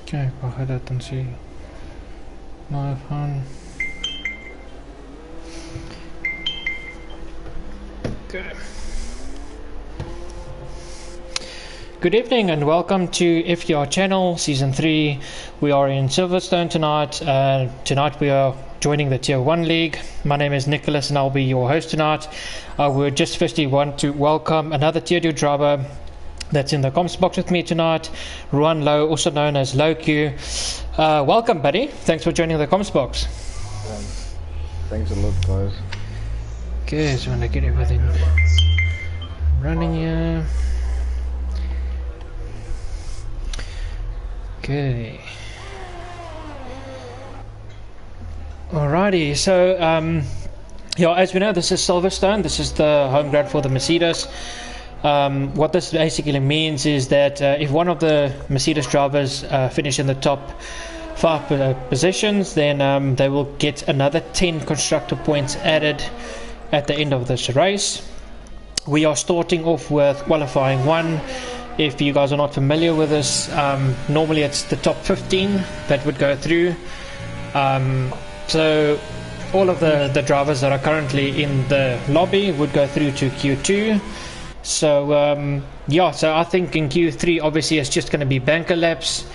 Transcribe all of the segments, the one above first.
Kijk, waar gaat dat dan zien? Live on. Okay. Good evening and welcome to FTR channel season 3. We are in Silverstone tonight. Tonight we are joining the Tier 1 league. My name is Nicholas and I'll be your host tonight. We just firstly want to welcome another Tier 2 driver that's in the comms box with me tonight, Ruan Low, also known as Low Q. Welcome, buddy. Thanks for joining the comms box. Thanks a lot, guys. Okay, so I'm gonna get everything running here. Okay. Alrighty, so yeah, as we know, this is Silverstone. This is the home ground for the Mercedes. What this basically means is that if one of the Mercedes drivers finish in the top 5 positions, then they will get another 10 constructor points added at the end of this race. We are starting off with qualifying 1. If you guys are not familiar with this, normally it's the top 15 that would go through. So all of the drivers that are currently in the lobby would go through to Q2. So yeah, so I think in Q3 obviously it's just going to be banker laps,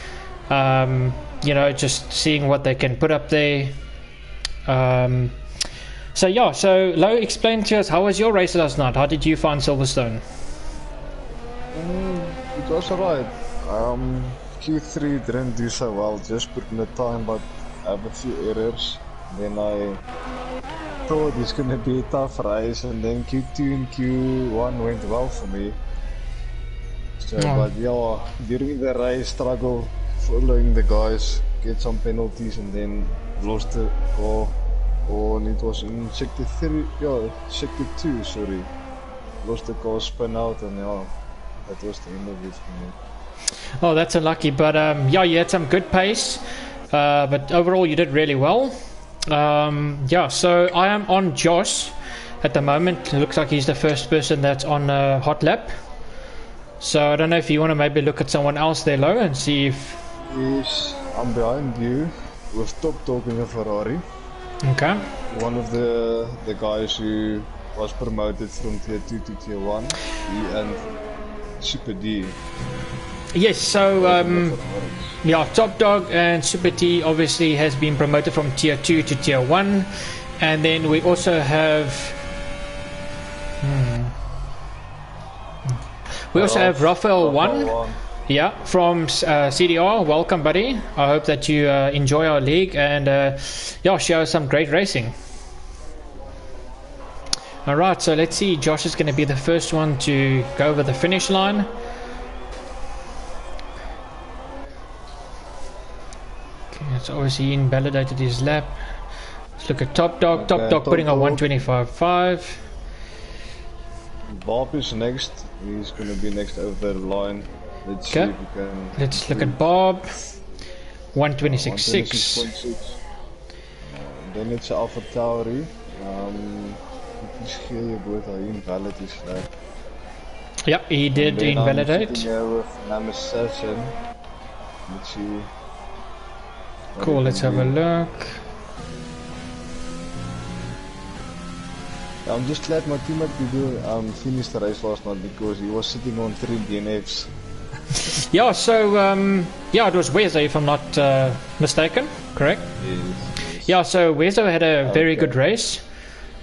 you know, just seeing what they can put up there. So yeah, so Lo, explain to us, how was your race last night? How did you find Silverstone? It was alright. Q3 didn't do so well, just put in the time, but I have a few errors. Then I thought it's gonna be a tough race, and then Q2 and Q1 went well for me. So, but yeah, during the race, struggle following the guys, get some penalties, and then lost the car. And it was in sector 3, yeah, sector 2, sorry. Lost the car, spin out, and yeah, that was the end of it for me. Oh, that's unlucky, but yeah, you had some good pace, but overall you did really well. Yeah, so I am on Josh at the moment. It looks like he's the first person that's on a hot lap. So I don't know if you want to maybe look at someone else there, Lo, and see if... Yes, I'm behind you with Top Dog in a Ferrari. Okay. One of the guys who was promoted from Tier 2 to Tier 1, he and Super D. Yes, so yeah, Top Dog and Super T obviously has been promoted from Tier 2 to Tier 1. And then we also have we also have Raphael 1. Yeah, from CDR. Welcome, buddy. I hope that you enjoy our league and yeah, show us some great racing. Alright, so let's see. Josh is going to be the first one to go over the finish line. So obviously he invalidated his lap. Let's look at Top Dog. Top Dog putting a 125.5. Bob is next. He's going to be next over the line. Let's see if we can. Let's look at Bob. 126.6. Then it's Alpha Tauri. Invalid is lap. Yeah, he did invalidate. With Assassin. Let's see. Cool, let's have a look. I'm just glad my teammate finished the race last night because he was sitting on 3 DNFs. Yeah, so yeah, it was Wezo if I'm not mistaken, correct? Yes. Yeah, so Wezo had a very good race.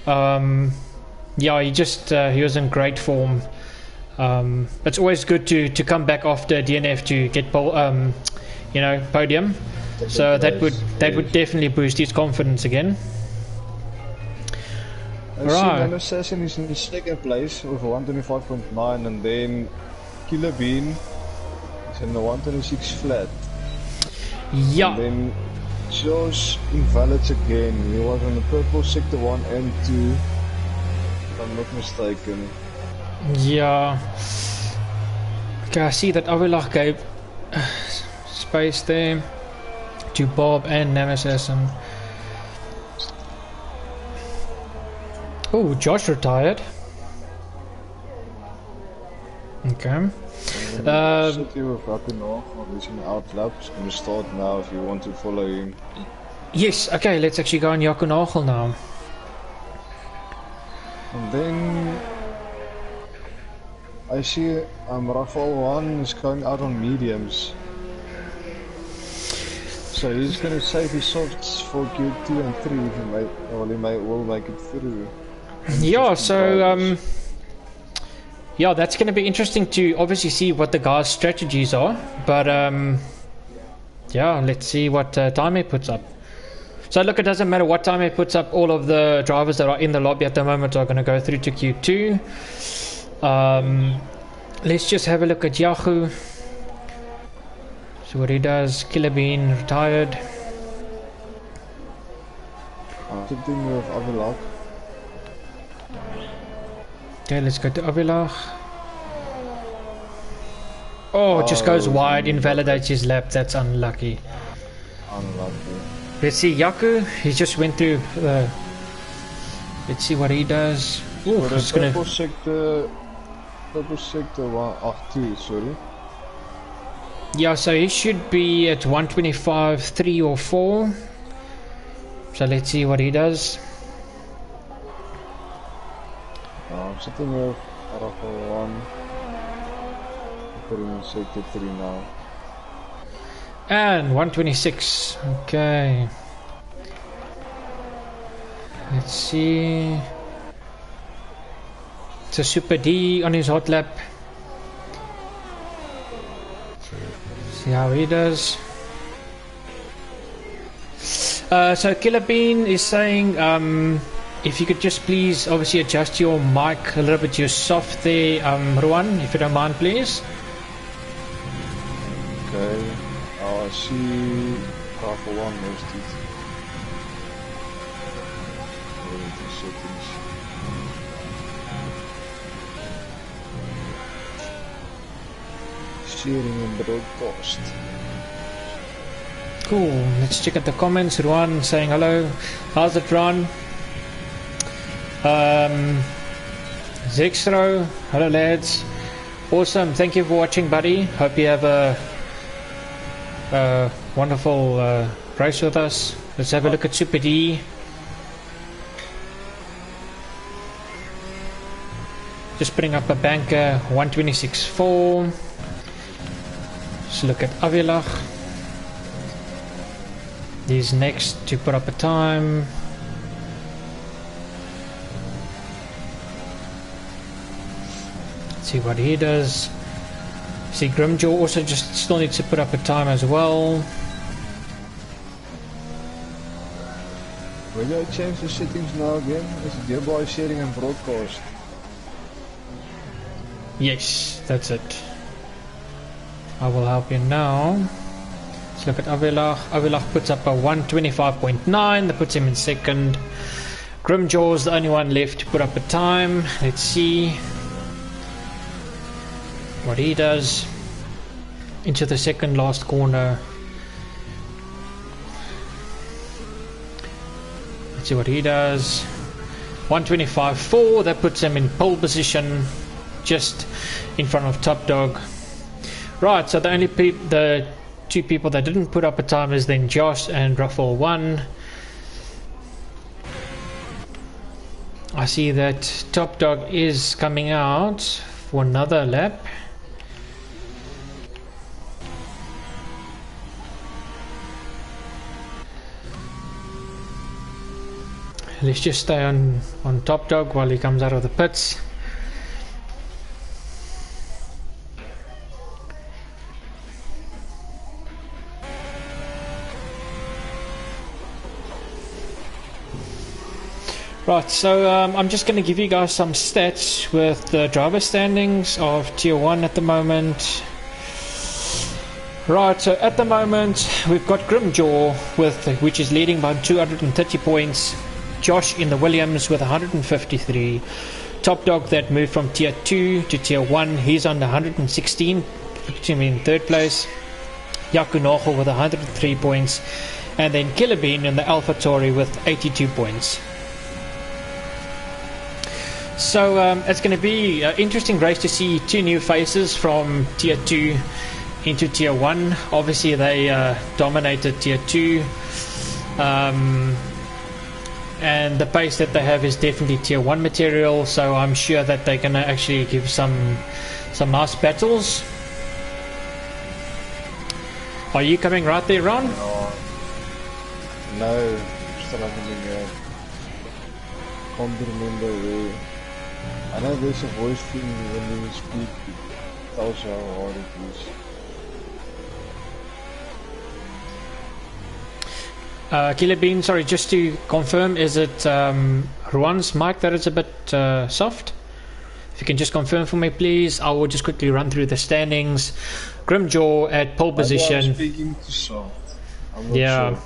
Yeah, he was in great form. It's always good to come back after DNF to get you know, podium. So that would definitely boost his confidence again. Right. Assassin is in the second place with 125.9, and then Killer Bean is in the 126 flat. Yeah. And then Josh invalidates again. He was on the purple sector 1 and 2, if I'm not mistaken. Yeah. Okay, I see that Avilach gave space there to Bob and Nemesis. Oh, Josh retired. Okay. City with Rakunov, he's in out laps. Gonna start now if you want to follow him. Yes, okay, let's actually go on Yakunagel now. And then I see Rafael 1 is going out on mediums. So he's gonna save his softs for Q2 and 3 if he will make it through. Yeah, so yeah, that's going to be interesting to obviously see what the guys' strategies are. But yeah, let's see what time he puts up. So look, it doesn't matter what time he puts up. All of the drivers that are in the lobby at the moment are going to go through to Q2. Let's just have a look at Yahoo. So what he does, Killer Bean retired. Sitting with Avilak. Okay, let's go to Avilach. Oh, it just goes wide, invalidates his lap. That's unlucky. Unlucky. Let's see, Yaku. He just went through. Let's see what he does. Ooh, For the it's gonna. purple sector 182, sorry. Yeah, so he should be at 125, 3 or 4. So let's see what he does. I'm sitting with Rafael 1. Putting in sector 3 now. And 126. Okay. Let's see. It's a Super D on his hot lap. See how he does. So Killer Bean is saying if you could just please obviously adjust your mic a little bit, you're soft there, Ruan, if you don't mind, please. Okay, I see Rafael 1 next to it. Settings. Sharing and broadcast. Cool, let's check out the comments. Ruan saying hello. How's it, Ron? Zexro, hello lads. Awesome, thank you for watching, buddy. Hope you have a wonderful race with us. Let's have a look at Super D. Just putting up a banker, 126.4. Let's look at Avilach. He's next to put up a time. Let's see what he does. See, Grimjaw also just still needs to put up a time as well. Will I change the settings now again? Is it nearby sharing and broadcast? Yes, that's it. I will help you now. Let's look at Avilach. Avilach puts up a 125.9. That puts him in second. Grimjaw's the only one left to put up a time. Let's see what he does. Into the second last corner. Let's see what he does. 125.4. That puts him in pole position, just in front of Top Dog. Right, so the two people that didn't put up a time is then Josh and Rafael 1. I see that Top Dog is coming out for another lap. Let's just stay on Top Dog while he comes out of the pits. Right, so I'm just going to give you guys some stats with the driver standings of Tier 1 at the moment. Right, so at the moment we've got Grimjaw which is leading by 230 points. Josh in the Williams with 153. Top Dog that moved from Tier 2 to Tier 1, he's on 116, putting him in third place. Yakunagel with 103 points. And then Killer Bean in the AlphaTauri with 82 points. So it's going to be an interesting race to see two new faces from Tier 2 into Tier 1. Obviously they dominated Tier 2, and the pace that they have is definitely Tier 1 material, so I'm sure that they're going to actually give some nice battles. Are you coming right there, Ron? No, still having can't remember where. I know there's a voice thing when you speak, it tells you how hard it is. Killer Bean, sorry, just to confirm, is it Ruan's mic that is a bit soft? If you can just confirm for me, please. I will just quickly run through the standings. Grimjaw at pole position. I'm speaking too soft. I'm not Yeah. sure.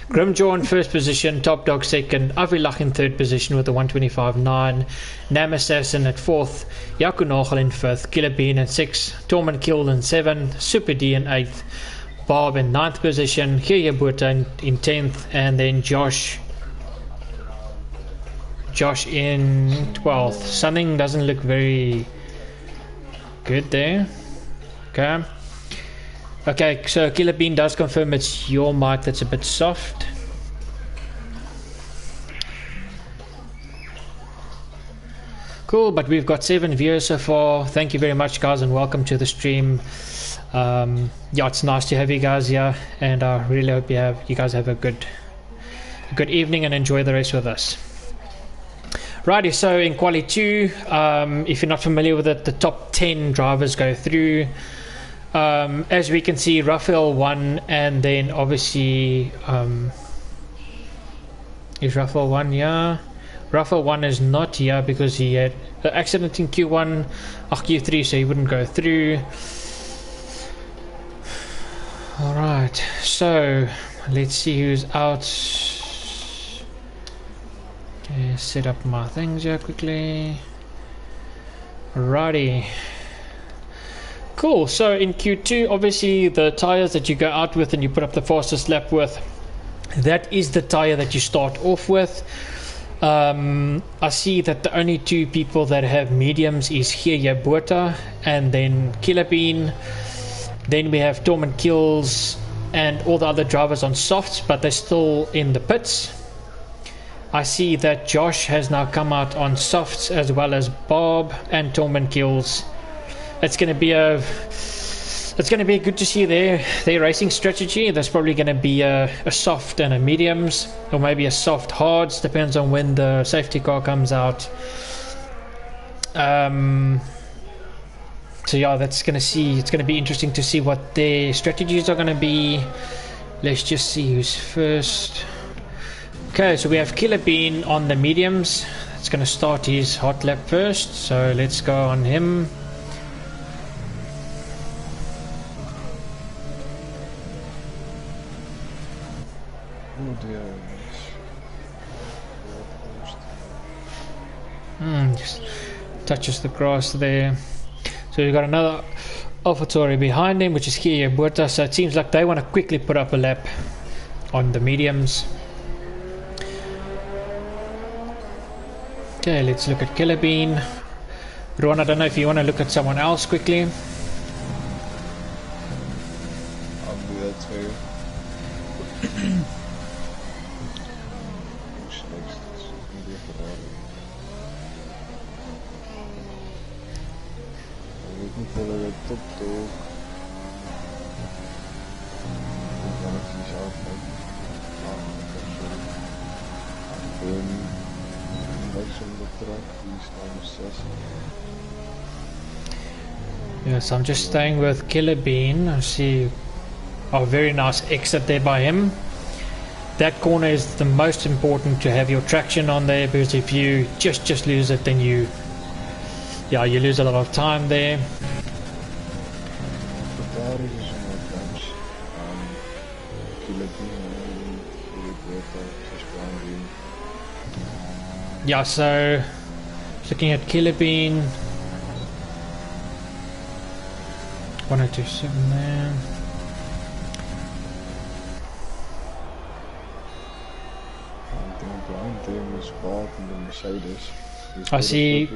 Grimjaw in first position, Top Dog second, Avilach in third position with a 125.9, Nam Assassin at fourth, Yaku Nagel in fifth, Killer Bean in sixth, Torment Kill in seventh, Super D in eighth, Bob in ninth position, Geerje Boerta in 10th, and then Josh in 12th. Something doesn't look very good there. Okay, so Killer Bean does confirm it's your mic that's a bit soft. Cool, but we've got 7 viewers so far. Thank you very much, guys, and welcome to the stream. Yeah, it's nice to have you guys here, and I really hope you guys have a good evening and enjoy the race with us. Righty, so in Quali 2, if you're not familiar with it, the top 10 drivers go through. As we can see, Raphael won, and then obviously is Raphael 1? Yeah, Raphael 1 is not here because he had an accident in Q1 or Q3, so he wouldn't go through. Alright, so let's see who's out. Okay, set up my things here quickly. Alrighty. Cool, so in Q2, obviously the tires that you go out with and you put up the fastest lap with, that is the tire that you start off with. I see that the only two people that have mediums is Geerje Boerta and then Killer Bean. Then we have Torment Kills and all the other drivers on softs, but they're still in the pits. I see that Josh has now come out on softs, as well as Bob and Torment Kills. It's going to be good to see their racing strategy. There's probably going to be a soft and a mediums, or maybe a soft hards, depends on when the safety car comes out. So yeah, it's going to be interesting to see what their strategies are going to be. Let's just see who's first. Okay, so we have Killer Bean on the mediums. It's going to start his hot lap first, so let's go on him. Just touches the grass there. So we've got another AlphaTauri behind him, which is Geerje Boerta. So it seems like they want to quickly put up a lap on the mediums. Okay, let's look at Killer Bean. Ron, I don't know if you want to look at someone else quickly. I'll do that too. Who's next? It's gonna be a Ferrari. I weet niet of we top dog. Ik kan het niet zelf next on the track, he's number 6. Yes, I'm just staying with Killer Bean. I see a very nice exit there by him. That corner is the most important, to have your traction on there, because if you just lose it, then you lose a lot of time there. Yeah, so looking at Killer Bean, 1027 there. I think behind him is Bob in the Mercedes. I see.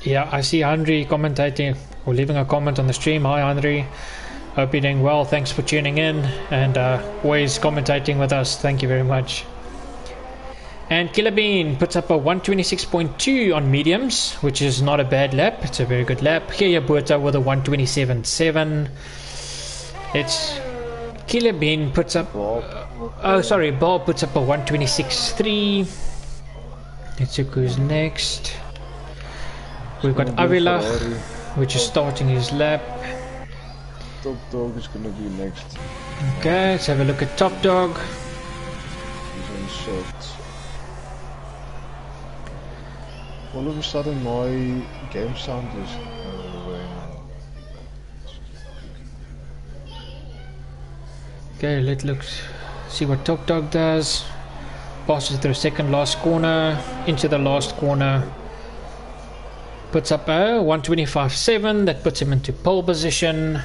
Yeah, I see Henry commentating or leaving a comment on the stream. Hi, Henry. Hope you're doing well. Thanks for tuning in and always commentating with us. Thank you very much. And Killer Bean puts up a 126.2 on mediums, which is not a bad lap. It's a very good lap. Here, Buerta with a 127.7. It's Killer Bean puts up. Bob puts up a 126.3. Let's look who's next. We've got Avila, which is starting his lap. Top Dog is gonna be next. Okay, let's have a look at Top Dog. He's on shot. All of a sudden my game sound is away now. Okay, let's see what Top Dog does. Passes through second last corner, into the last corner. Puts up a 125.7, that puts him into pole position.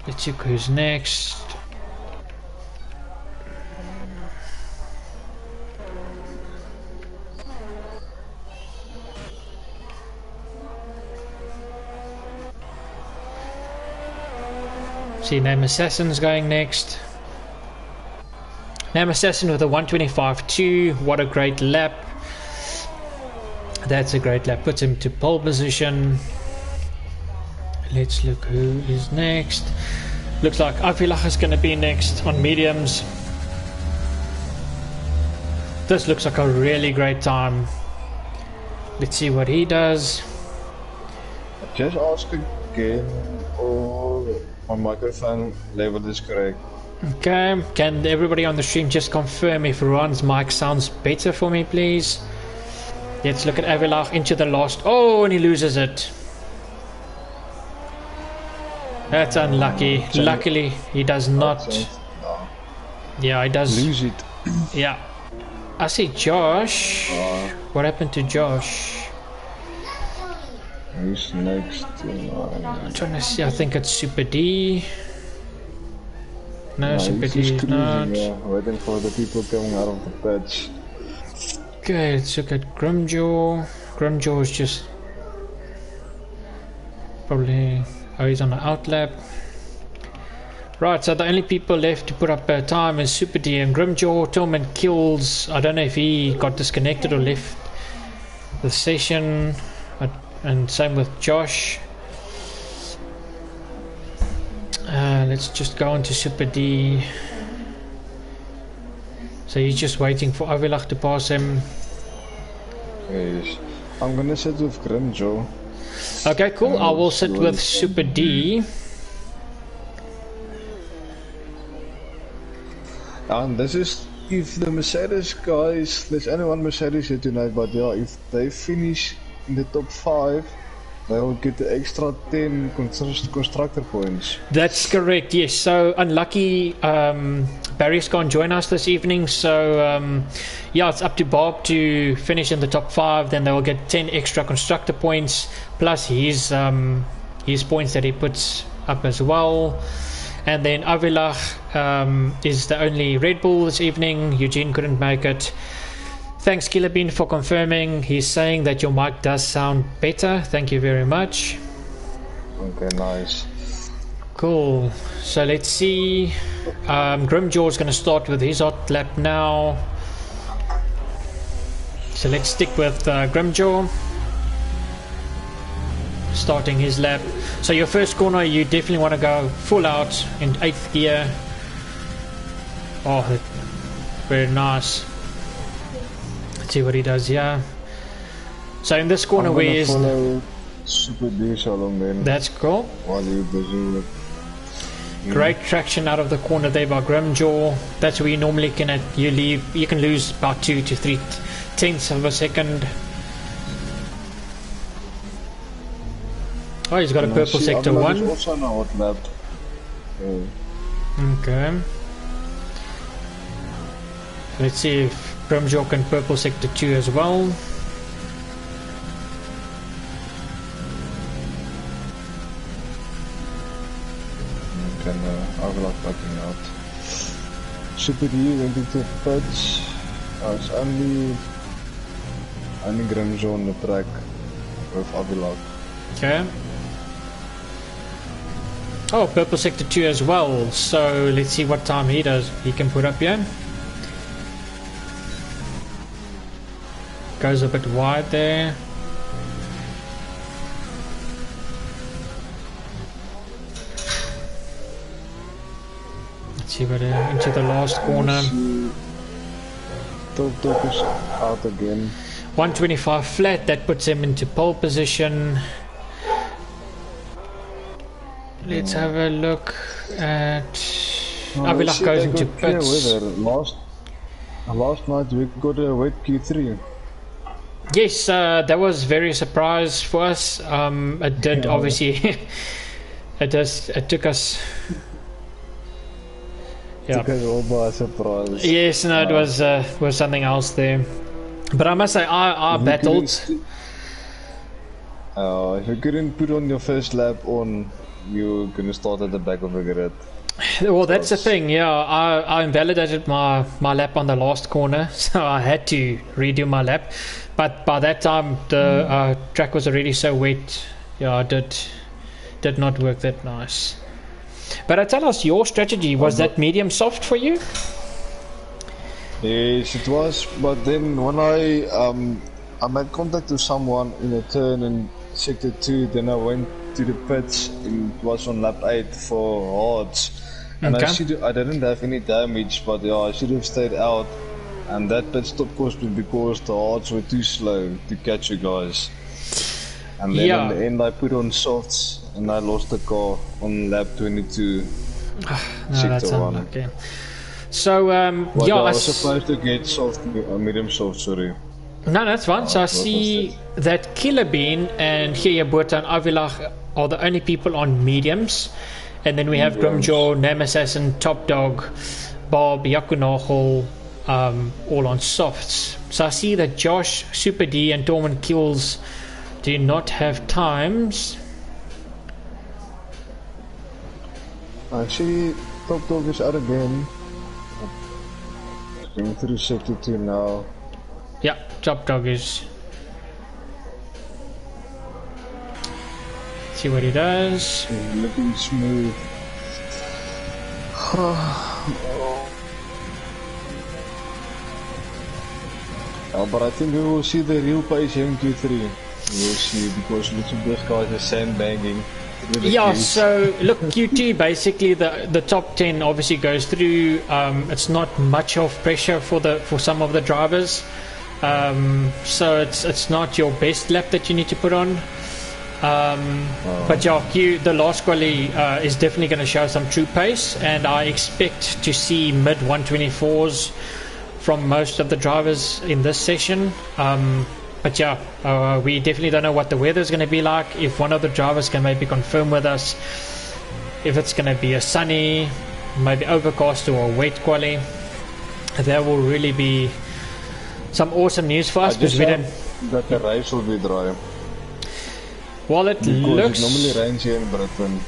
Let's see who's next. See, Name Assassin's going next. Name Assassin with a 125.2. What a great lap. That's a great lap. Puts him to pole position. Let's look who is next. Looks like Avilach is going to be next on mediums. This looks like a really great time. Let's see what he does. Just ask again, or my microphone level is correct. Okay, can everybody on the stream just confirm if Ron's mic sounds better for me, please? Let's look at Avilach into the last. Oh, and he loses it. That's unlucky. Luckily, he does not. Yeah, he does. Lose it. Yeah. I see Josh. What happened to Josh? Who's next? I'm trying to see. I think it's Super D. No, Super D is not. Yeah, waiting for the people coming out of the patch. Okay, let's look at Grimjaw. Grimjaw is just probably. Oh, he's on the outlap. Right, so the only people left to put up a time is Super D and Grimjaw. Tillman Kills. I don't know if he got disconnected or left the session. And same with Josh. Let's just go on to Super D. So he's just waiting for Avilach to pass him. Yes. I'm gonna sit with Grimjaw. Okay, cool. I will sit with Super D. And this is if the Mercedes guys, there's only one Mercedes here tonight, but yeah, if they finish in the top 5, they will get the extra 10 constructor points. That's correct, yes. So unlucky Barry's can't join us this evening, so yeah, it's up to Bob to finish in the top 5. Then they will get 10 extra constructor points plus his points that he puts up as well. And then Avilach is the only Red Bull this evening. Eugene couldn't make it. Thanks Killer Bean for confirming. He's saying that your mic does sound better. Thank you very much. Okay, nice. Cool. So let's see. Grimjaw is going to start with his hot lap now. So let's stick with Grimjaw. Starting his lap. So your first corner, you definitely want to go full out in 8th gear. Oh, very nice. Let's see what he does here. So in this corner, where is Super D along then? That's cool. While you do Great traction out of the corner there by Grimjaw. That's where you normally can you can lose about 2 to 3 tenths of a second. Oh, he's got a purple sector 1. Also on a hot lap. Okay. Let's see if Grimjaw can purple sector 2 as well. Can overlap backing out. Super D went into the patch. It's only only Grimshaw on the track with Avila. Okay. Oh, purple sector 2 as well. So let's see what time he can put up here. Goes a bit wide there. Let's see what into the last corner. Top is out again. 125 flat, that puts him into pole position. Let's have a look at Avila goes into pits. Last night we got a wet Q3. Yes, that was very surprise for us. It did obviously. It took us. Yeah. Took us all by surprise. Yes, no, it was something else there. But I must say, I battled. If you couldn't put on your first lap on, you're gonna start at the back of the grid. Well, that's the thing. Yeah, I invalidated my lap on the last corner, so I had to redo my lap. But by that time, the track was already so wet. Yeah, it did not work that nice. But tell us, your strategy was that medium soft for you? Yes, it was. But then when I made contact with someone in a turn in sector 2, then I went to the pits. It was on lap 8 for hards, and I didn't have any damage, but yeah, I should have stayed out. And that pit stop cost me because the hards were too slow to catch you guys. And then in the end I put on softs and I lost the car on lap 22. Sector 1. Okay. So I was supposed to get soft, medium soft, sorry. No, that's fine. So I see that Killer Bean and Geerbuurta and Avila are the only people on mediums. And then we have Grimjaw, Name Assassin, Top Dog, Bob, Yakunachel, all on softs. So I see that Josh, Super D and Dorman Kills do not have times. I see Top Dog is out again. Going through sector 2 now. Yeah, Top Dog is. See what he does. He's looking smooth. But I think we will see the real pace here in Q3. We will see, because lots of those guys are sandbagging. Yeah, so look, Q2 basically the top 10 obviously goes through. It's not much of pressure for some of the drivers. So it's not your best lap that you need to put on. But yeah, the last quali is definitely going to show some true pace, and I expect to see mid 124s from most of the drivers in this session. But yeah, we definitely don't know what the weather is going to be like. If one of the drivers can maybe confirm with us if it's going to be a sunny, maybe overcast or a wet quali, that will really be some awesome news for us, because we don't. That the race will be dry. Well, it looks. It normally rains here in Britain.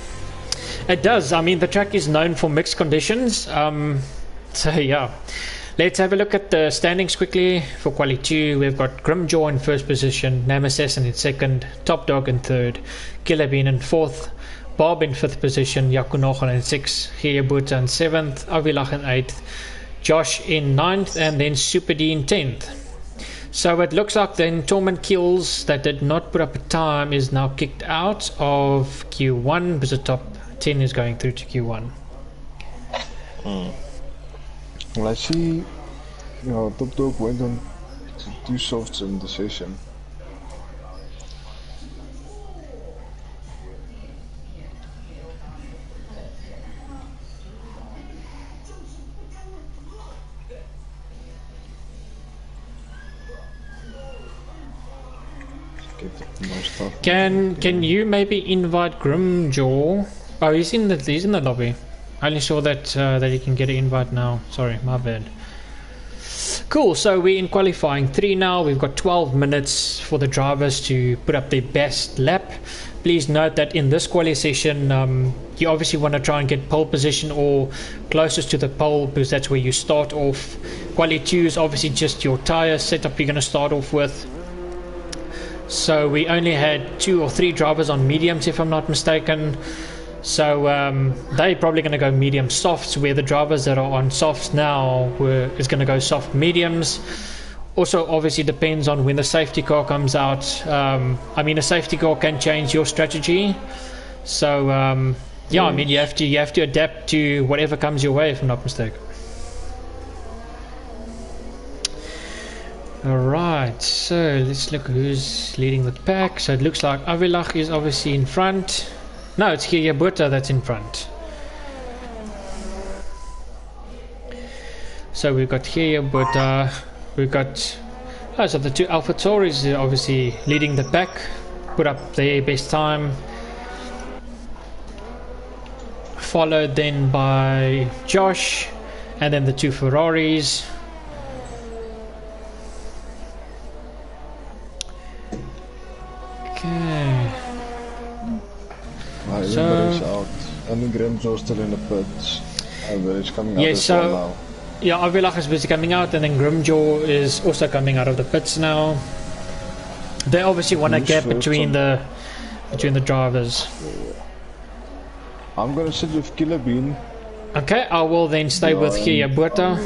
It does. I mean, the track is known for mixed conditions. So yeah. Let's have a look at the standings quickly. For Quali 2, we've got Grimjaw in first position, Name Assassin in second, Top Dog in third, Killer Bean in fourth, Bob in fifth position, Yakunachel in sixth, Geerbuurta in seventh, Avilach in eighth, Josh in ninth, and then Super D in 10th. So it looks like then Torment Kills, that did not put up a time, is now kicked out of Q1, because the top 10 is going through to Q1. Well, I see, Top Dog went on to 2 softs in the session. Can you maybe invite Grimjaw? Oh, he's in the lobby. I only saw that you can get an invite now. Sorry, my bad. Cool, so we're in qualifying 3 now. We've got 12 minutes for the drivers to put up their best lap. Please note that in this quali session, you obviously want to try and get pole position or closest to the pole, because that's where you start off. Quali 2 is obviously just your tire setup you're going to start off with. So we only had 2 or 3 drivers on mediums, if I'm not mistaken. So they're probably going to go medium softs, where the drivers that are on softs now is going to go soft mediums. Also, obviously depends on when the safety car comes out. I mean, a safety car can change your strategy. So yeah, I mean, you have to adapt to whatever comes your way, if I'm not mistaken. Alright, so let's look who's leading the pack. So it looks like Avilach is obviously in front. No, it's Kiyabuta that's in front. So we've got Kiyabuta, we've got so the 2 Alpha Tauris are obviously leading the pack, put up their best time. Followed then by Josh, and then the 2 Ferraris. Okay. So out. And the Grimjaw's still in the pits. He's coming out yes, as well now. Yeah, Avilach is busy coming out, and then Grimjaw is also coming out of the pits now. They obviously want a gap between the drivers. I'm gonna sit with Killer Bean. Okay, I will then stay with Kiyabuta.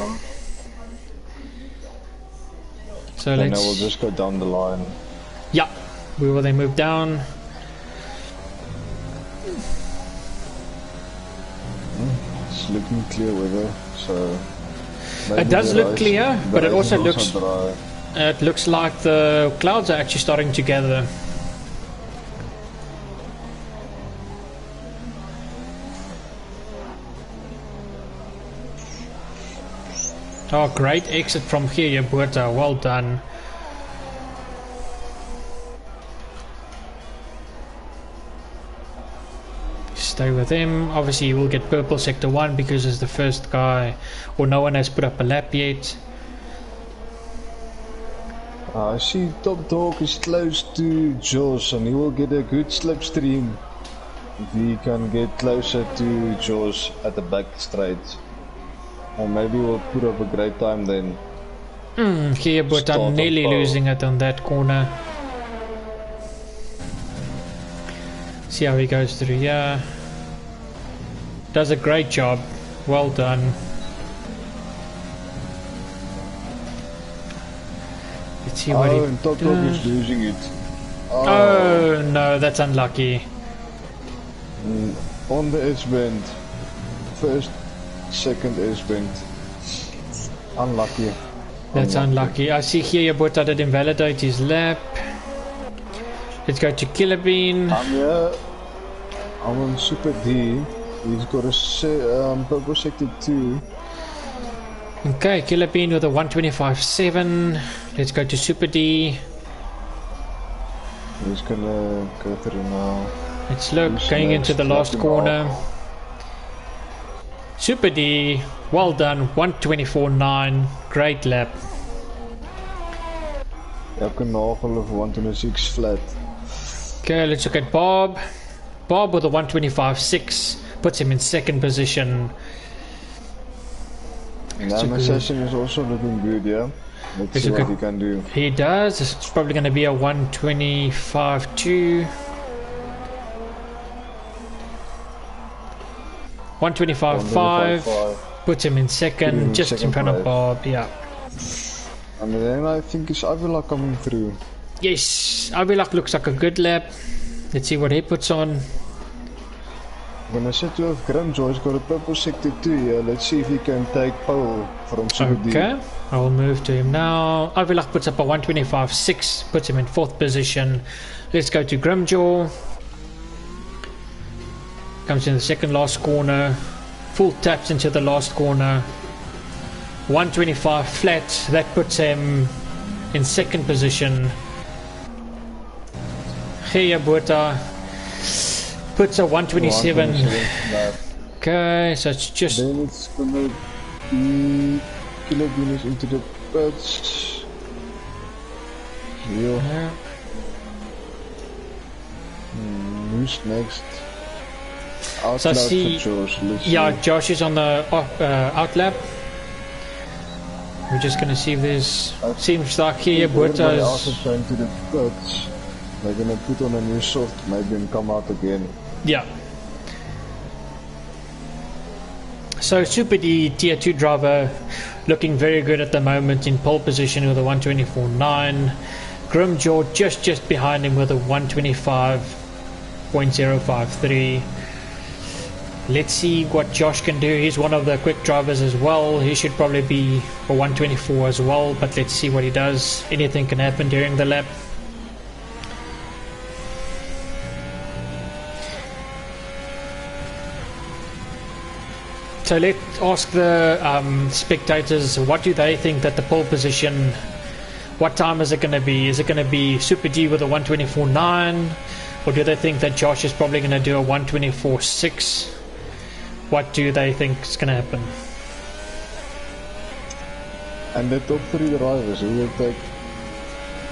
So and let's. I will just go down the line. Yeah, we will then move down. It's looking clear weather, so. It does look clear, but it also looks. It looks like the clouds are actually starting to gather. Oh, great exit from here, Kiyabuta. Well done. Stay with him. Obviously, he will get purple sector 1 because he's the first guy, or no one has put up a lap yet. I see Top Dog is close to Josh, and he will get a good slipstream if he can get closer to Josh at the back straight. Or maybe we'll put up a great time then. Kiyabuta nearly losing it on that corner. See how he goes through here. Does a great job. Well done. Let's see what he and Top Dog is losing it. Oh no, that's unlucky. On the edge bend. First, second edge bend. Unlucky. That's unlucky. I see here Kiyabuta did invalidate his lap. Let's go to Killer Bean. I'm on Super D. He's got a purple sector 2. Okay, Killer Bean with a 125.7. Let's go to Super D. He's gonna go through now. Let's look, going into the last corner. Super D, well done, 124.9. Great lap. Ek kan nagel of 126 flat. Okay, let's look at Bob. Bob with a 125.6 puts him in second position. And that session is also looking good, yeah? Let's see what he can do. He does. It's probably going to be a 125.2. 125.5 puts him in second, just in front of Bob, yeah. And then I think it's Avilach coming through. Yes, Avilach looks like a good lap. Let's see what he puts on. I'm gonna set you with Grimjaw. He's got a purple sector 2 here. Let's see if he can take pole from Super D. Okay, I will move to him now. Avilach puts up a 125.6, puts him in fourth position. Let's go to Grimjaw. Comes in the second last corner. Full taps into the last corner. 125 flat. That puts him in second position. Kiyabuta puts a 127. Okay, so it's just. Then it's gonna be Killer Bean is into the pits. Yeah. Who's next? So I see, yeah, Josh is on the out lap. We're just going to see if there's. Seems like Kiyabuta is. Also trying to the pits. They're gonna put on a new soft maybe and come out again. Yeah. So Super D Tier 2 driver looking very good at the moment in pole position with a 124.9. Grimjaw just behind him with a 125.053. Let's see what Josh can do. He's one of the quick drivers as well. He should probably be a 124 as well, but let's see what he does. Anything can happen during the lap. So let's ask the spectators, what do they think that the pole position, what time is it going to be? Is it going to be Super D with a 124.9, or do they think that Josh is probably going to do a 124.6? What do they think is going to happen? And the top 3 drivers, who will take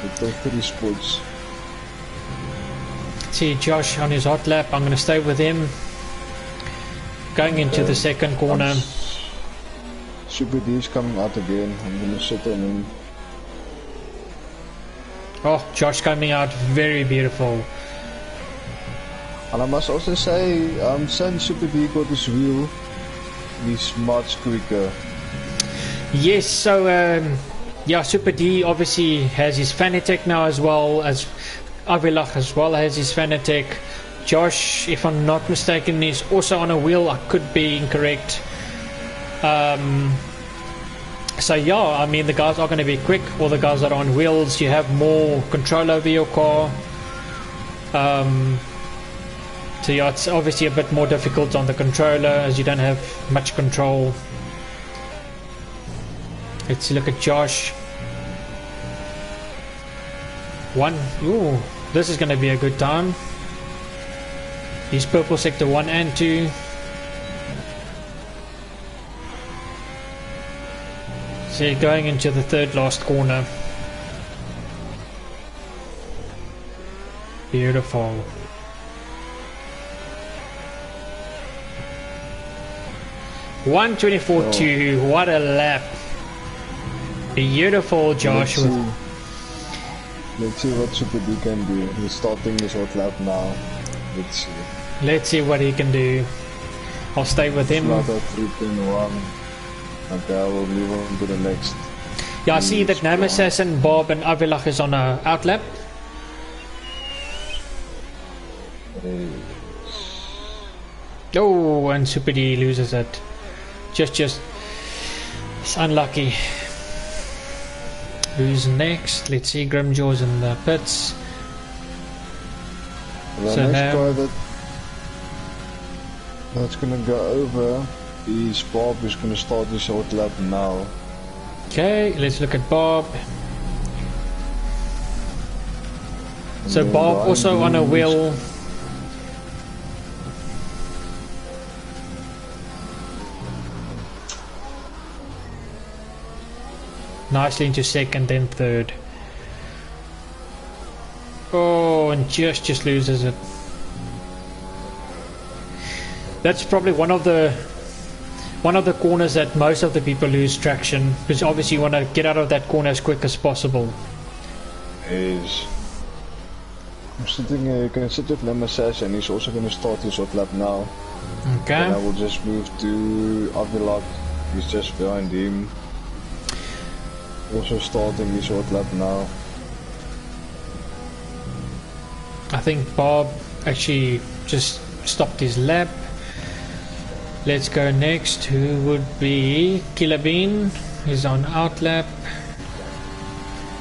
the top 3 spots? See Josh on his hot lap. I'm going to stay with him. Going into the second corner. Super D is coming out again. I'm going to sit on him. Oh, Josh coming out very beautiful. And I must also say, since Super D got his wheel, he's much quicker. Yes, so yeah, Super D obviously has his Fanatec now, as well as Avilach as well has his Fanatec. Josh, if I'm not mistaken, is also on a wheel. I could be incorrect. So yeah, I mean, the guys are going to be quick. All the guys that are on wheels, you have more control over your car. So yeah, it's obviously a bit more difficult on the controller as you don't have much control. Let's look at Josh. Ooh, this is going to be a good time. He's purple sector 1 and 2. So going into the third last corner. Beautiful. Oh. 124.2. What a lap. Beautiful, Josh. Let's see what Super D can do. He's starting his hot lap now. Let's see what he can do. I'll stay with him. Okay, I will move on to the next. Yeah, I see that Nemesis and Bob and Avilach is on a outlap. Oh, and Super D loses it. Just it's unlucky. Who's next? Let's see. Grimjaw's in the pits. The So next now, guy that's gonna go over is Bob, who's gonna start his hot lap now. okay, let's look at Bob. And So then Bob Ryan also on a Beans. wheel. Nicely into second, then third. Oh, and just loses it. That's probably one of the corners that most of the people lose traction, because obviously you want to get out of that corner as quick as possible. I'm sitting here, you can sit with Nemesis, and he's also gonna start his hot lap now. Okay. And I will just move to Avilak. He's just behind him. Also starting his hot lap now. I think Bob actually just stopped his lap. Let's go next. Who would be Killer Bean? He's on outlap.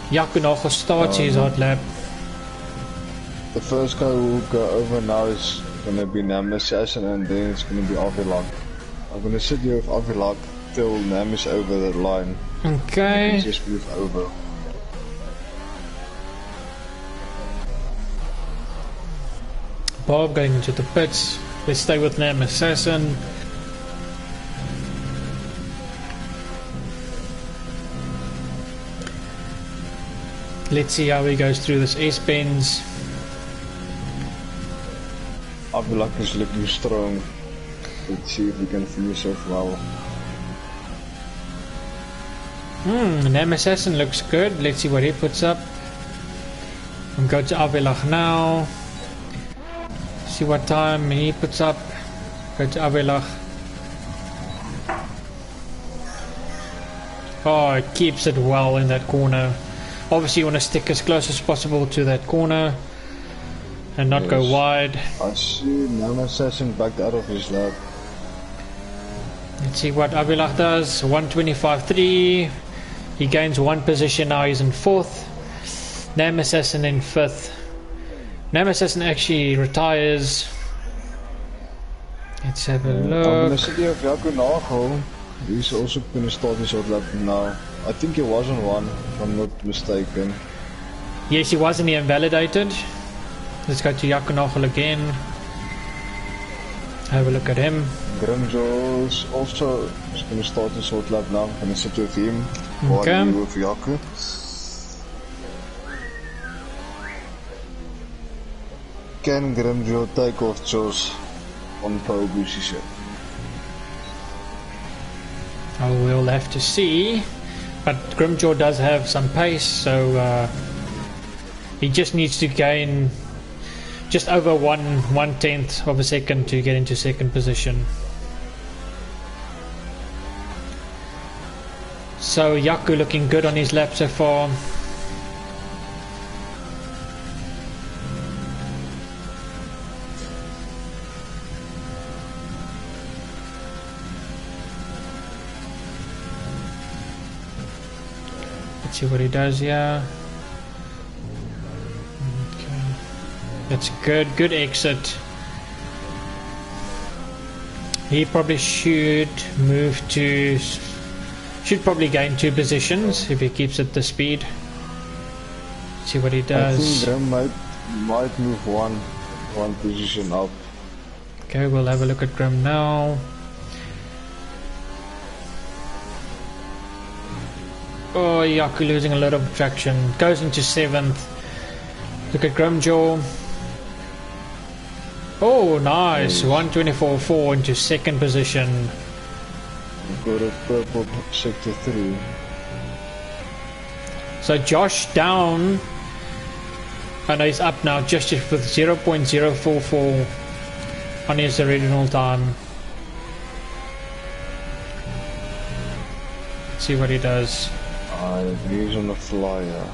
Yakunogo starts his hot lap. The first guy who will go over now is gonna be Nemesis, and then it's gonna be Avilak. I'm gonna sit here with Avilak till Nam is over the line. Okay. Just move over. Bob going into the pits. Let's stay with Nam Assassin. Let's see how he goes through this S-bends. Avilak is looking strong. Let's see if he can finish off well. Nam Assassin looks good. Let's see what he puts up. We'll go to Avelach now. See what time he puts up. Go to Avelach. Oh, it keeps it well in that corner. Obviously you want to stick as close as possible to that corner and not go wide. I see Nano Assassin backed out of his lap. Let's see what Avilach does. 125.3. He gains one position now. He's in 4th. Nam Assassin in 5th. Nam Assassin actually retires. Let's have a look. I'm going to see if Jaco Nagel. He's also going to start his short lap now. I think he was on 1, if I'm not mistaken. Yes, he was, and he invalidated. Let's go to Yakunagel again. Have a look at him. Grimjo's also going to start his short lap now. I'm going to sit with him. Okay. While with Jaco. Can Grimjo take off Josh on pole position? Oh, we'll have to see. But Grimjaw does have some pace, so he just needs to gain just over 1/10 of a second to get into 2nd position. So Yaku looking good on his lap so far. See what he does here. Okay. That's good exit. He probably should move to, should probably gain 2 positions if he keeps at the speed. See what he does. I think Grim might move one position up. Okay, we'll have a look at Grim now. Oh, Yaku losing a lot of traction. Goes into 7th. Look at Grimjaw. Oh, nice. 124.4 into 2nd position. Got a purple sector 3. So Josh down. Oh no, he's up now just with 0.044 on his original time. Let's see what he does. He's on the flyer.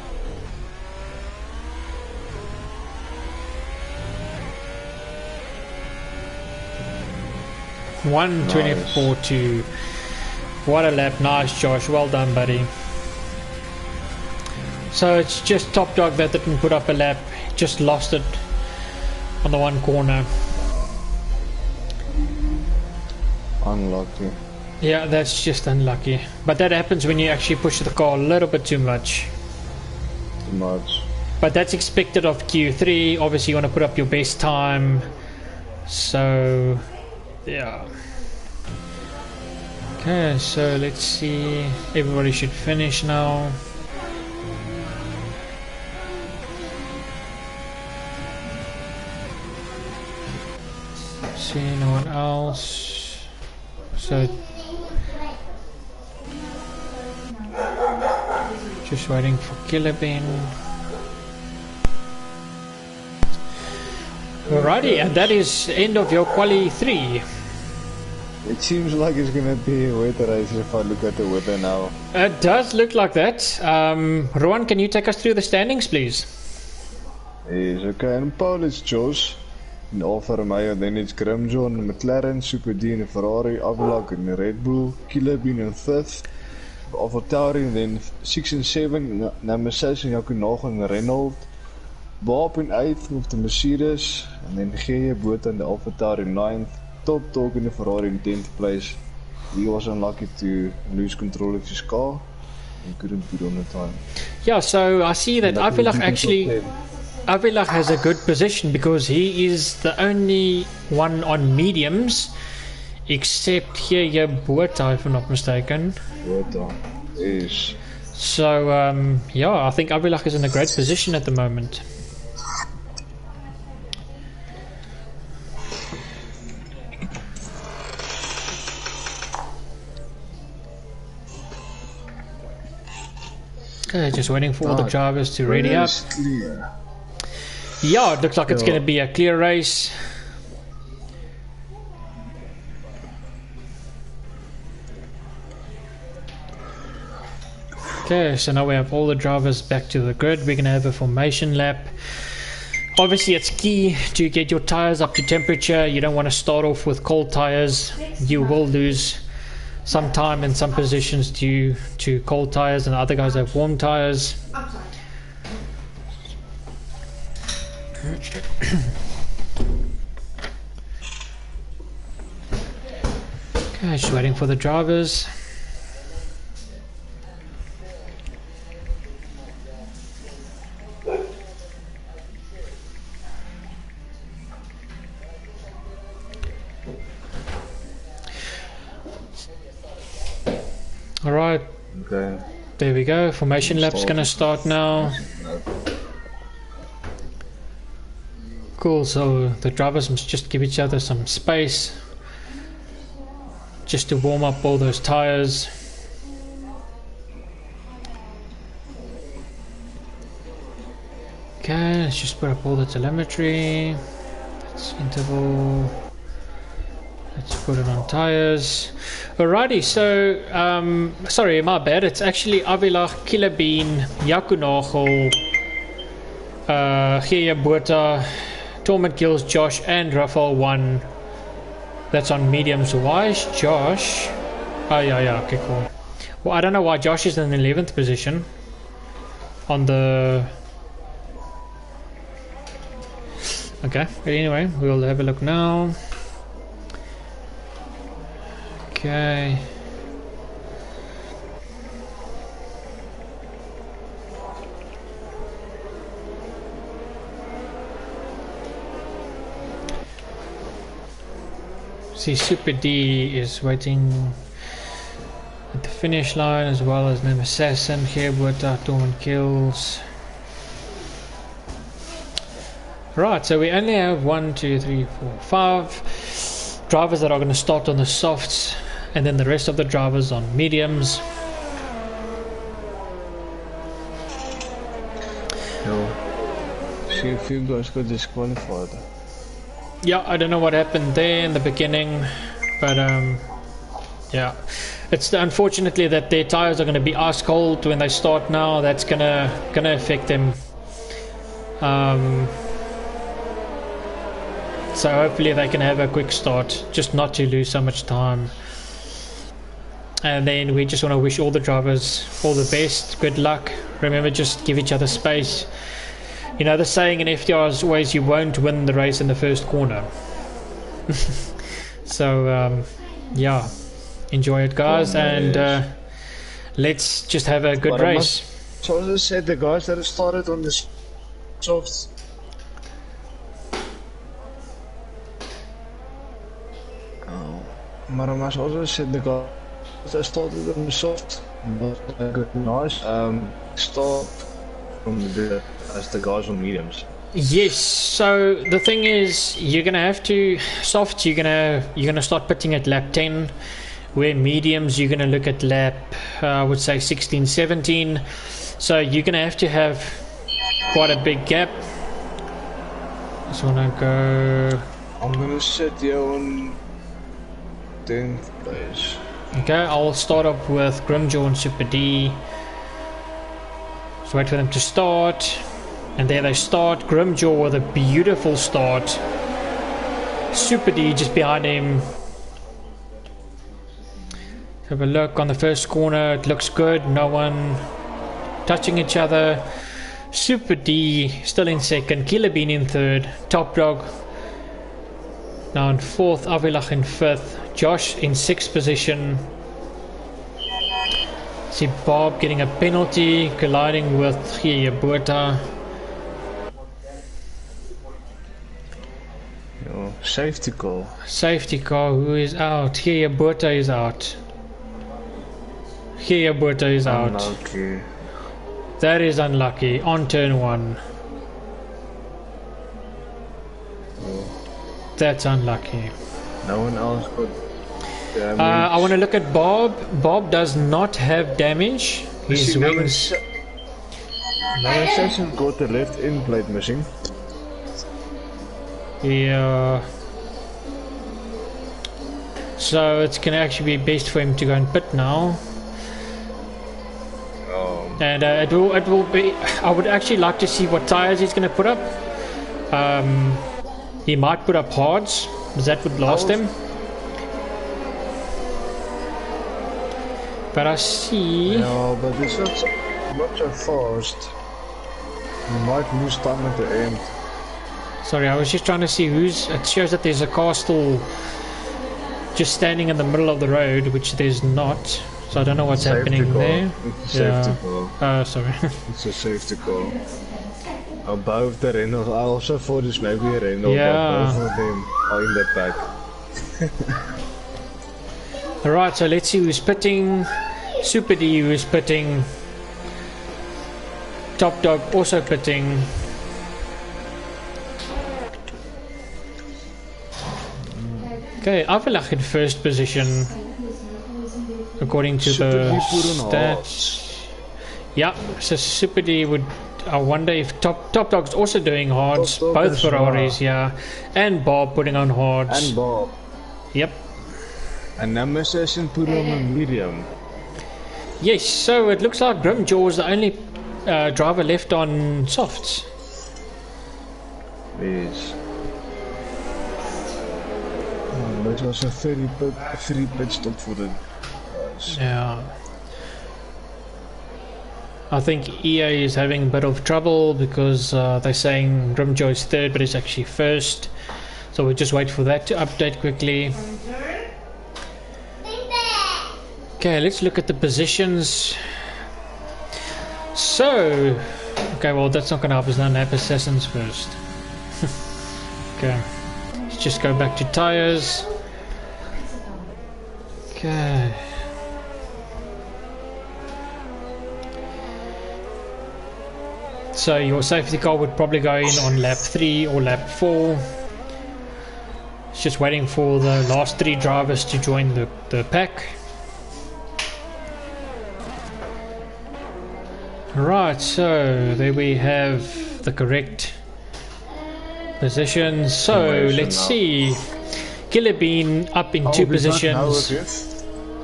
Nice. 124.2. What a lap. Nice, Josh. Well done, buddy. So it's just Top Dog that didn't put up a lap. Just lost it on the one corner. Unlucky. Yeah, that's just unlucky. But that happens when you actually push the car a little bit too much. Too much. But that's expected of Q3. Obviously you want to put up your best time. So, yeah. Okay, so let's see. Everybody should finish now. See, no one else. So just waiting for Killabin. Alrighty, and that is end of your quali 3. It seems like it's gonna be a wet race if I look at the weather now. It does look like that. Rowan, can you take us through the standings, please? Yes, okay, and Paul is Josh. In Alfa Romeo, then it's Grimjohn, McLaren, Super D in Ferrari, Avalok in Red Bull, Killabin in 5th, Alfa Tauri, then 6 and 7, number 6 in Yakunagel and Renault, Bob in 8th with the Mercedes, and then G.J. Botha in the Alfa Tauri in 9th, Top Dog in the Ferrari in 10th place. He was unlucky to lose control of his car and couldn't put on the time. Yeah, so I see that Avalok actually... Avilach has a good position because he is the only one on mediums, except here Botha, if I'm not mistaken. Botha, yes. So, yeah, I think Avilach is in a great position at the moment. Okay, just waiting for all the drivers to ready up. Clear. Yeah, it looks like it's going to be a clear race. Okay, so now we have all the drivers back to the grid. We're going to have a formation lap. Obviously, it's key to get your tires up to temperature. You don't want to start off with cold tires. You will lose some time in some positions due to cold tires, and other guys have warm tires. Okay, just waiting for the drivers. Alright, Okay. there we go. Formation lap's gonna start now. Cool, so the drivers must just give each other some space just to warm up all those tires. Okay, let's just put up all the telemetry. Let's interval. Let's put it on tires. Alrighty, so sorry, my bad. It's actually Avila, Killerbean, Yakunagel, Gia Bota, Torment Kills, Josh, and Rafael 1. That's on mediums. Why is Josh? Oh yeah, okay, cool. Well, I don't know why Josh is in the 11th position on the. Okay, but anyway, we'll have a look now. Okay. See, Super D is waiting at the finish line, as well as Nim Assassin here with Torment Kills. Right, so we only have 1, 2, 3, 4, 5 drivers that are going to start on the softs, and then the rest of the drivers on mediums. See if you guys got disqualified. Yeah, I don't know what happened there in the beginning, but yeah, it's unfortunately that their tires are going to be ice cold when they start now. That's gonna affect them. So hopefully they can have a quick start, just not to lose so much time. And then we just want to wish all the drivers all the best, good luck. Remember, just give each other space. You know, the saying in FTR is always, you won't win the race in the first corner. So yeah, enjoy it, guys, and let's just have a good race. So as I said, the guys that have started on the softs. Maar I must also said the guys that started on the soft, nice. Start from the as the guys on mediums. Yes. So the thing is, you're gonna have to softs. You're gonna start pitting at lap 10, where mediums you're gonna look at lap I would say 16, 17. So you're gonna have to have quite a big gap. Just wanna go. I'm gonna sit here on 10th place. Okay, I'll start up with Grimjaw and Super D. Just wait for them to start. And there they start. Grimjaw with a beautiful start. Super D just behind him. Have a look on the first corner. It looks good. No one touching each other. Super D still in second. Killer Bean in third. Top Dog now in fourth. Avilach in fifth. Josh in sixth position. See Bob getting a penalty, colliding with Giabuerta. Safety car. Safety car, who is out? Giabuerta is out. Giabuerta is out. Unlucky. That is unlucky. On turn one. That's unlucky. No one else got damage. I want to look at Bob. Bob does not have damage. His wings. No assassin got the left end plate missing. Yeah. So it's gonna actually be best for him to go and pit now. And it will be. I would actually like to see what tires he's gonna put up. He might put up hards, because that would last him. But I see. Yeah, but it's not so fast. You might lose time at the end. Sorry, I was just trying to see who's. It shows that there's a car still just standing in the middle of the road, which there's not. So I don't know what's happening there. It's a safety car. Sorry. It's a safety car. Above the Reynolds, I also thought it's maybe a Reynolds, Yeah. but both of them are in the back. Alright, so let's see who's pitting. Super D who's pitting. Top Dog also pitting. Okay, Avalach in first position according to the stats. Yeah, so Super D would. I wonder if Top Dog's also doing hards. Both Ferraris, yeah, and Bob putting on hards. And Bob. Yep. And Nemesis put on a medium. Yes, so it looks like Grimjaw is the only driver left on softs. Yes. It was a 3 pit stop for the guys. Yeah. I think EA is having a bit of trouble because they're saying Grimjaw is third, but it's actually first. So we'll just wait for that to update quickly. Okay, let's look at the positions. So, okay, well that's not going to help us now. Nap Assassins first. Okay, let's just go back to tires. Okay. So your safety car would probably go in on lap 3 or lap 4. It's just waiting for the last 3 drivers to join the pack. Right, so there we have the correct positions. So let's see. Killer Bean up in 2 positions.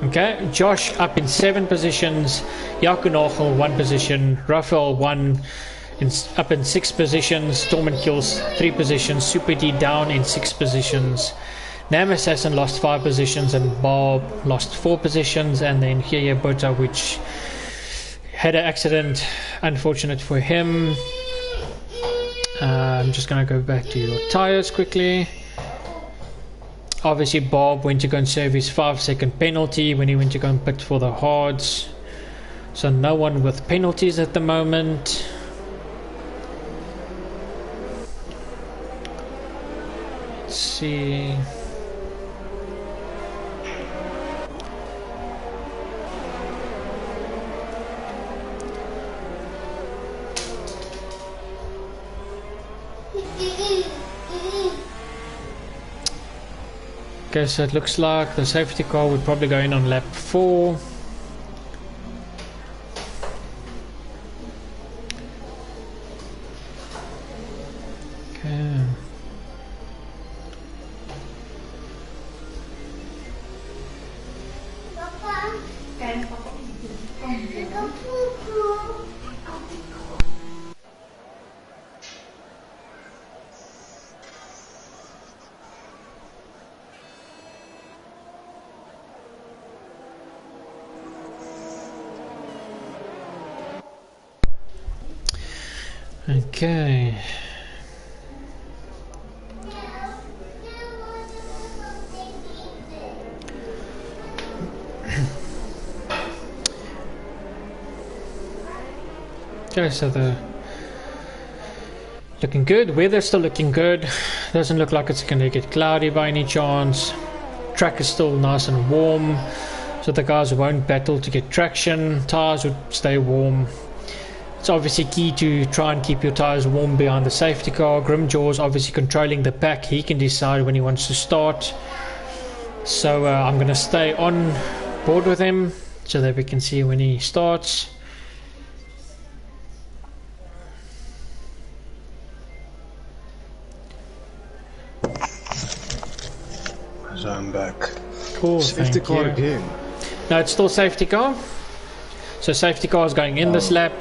Okay, Josh up in 7 positions. Yakunachel 1 position. Raphael 1 up in 6 positions. Storm Kills 3 positions. Super D down in 6 positions. Nam Assassin lost 5 positions and Bob lost 4 positions. And then Hiya Bota, which had an accident, unfortunate for him. I'm just gonna go back to your tires quickly. Obviously Bob went to go and serve his 5-second penalty when he went to go and pit for the hards. So no one with penalties at the moment. Let's see. Okay, so it looks like the safety car would probably go in on lap 4. Okay. Okay. Okay, so the looking good. Weather's still looking good. Doesn't look like it's gonna get cloudy by any chance. Track is still nice and warm, so the guys won't battle to get traction. Tires would stay warm. It's obviously key to try and keep your tires warm behind the safety car. Grimjaw's obviously controlling the pack. He can decide when he wants to start. So I'm going to stay on board with him so that we can see when he starts. So I'm back. Cool, Safety thank car you. again. No, it's still safety car. So safety car is going in this lap.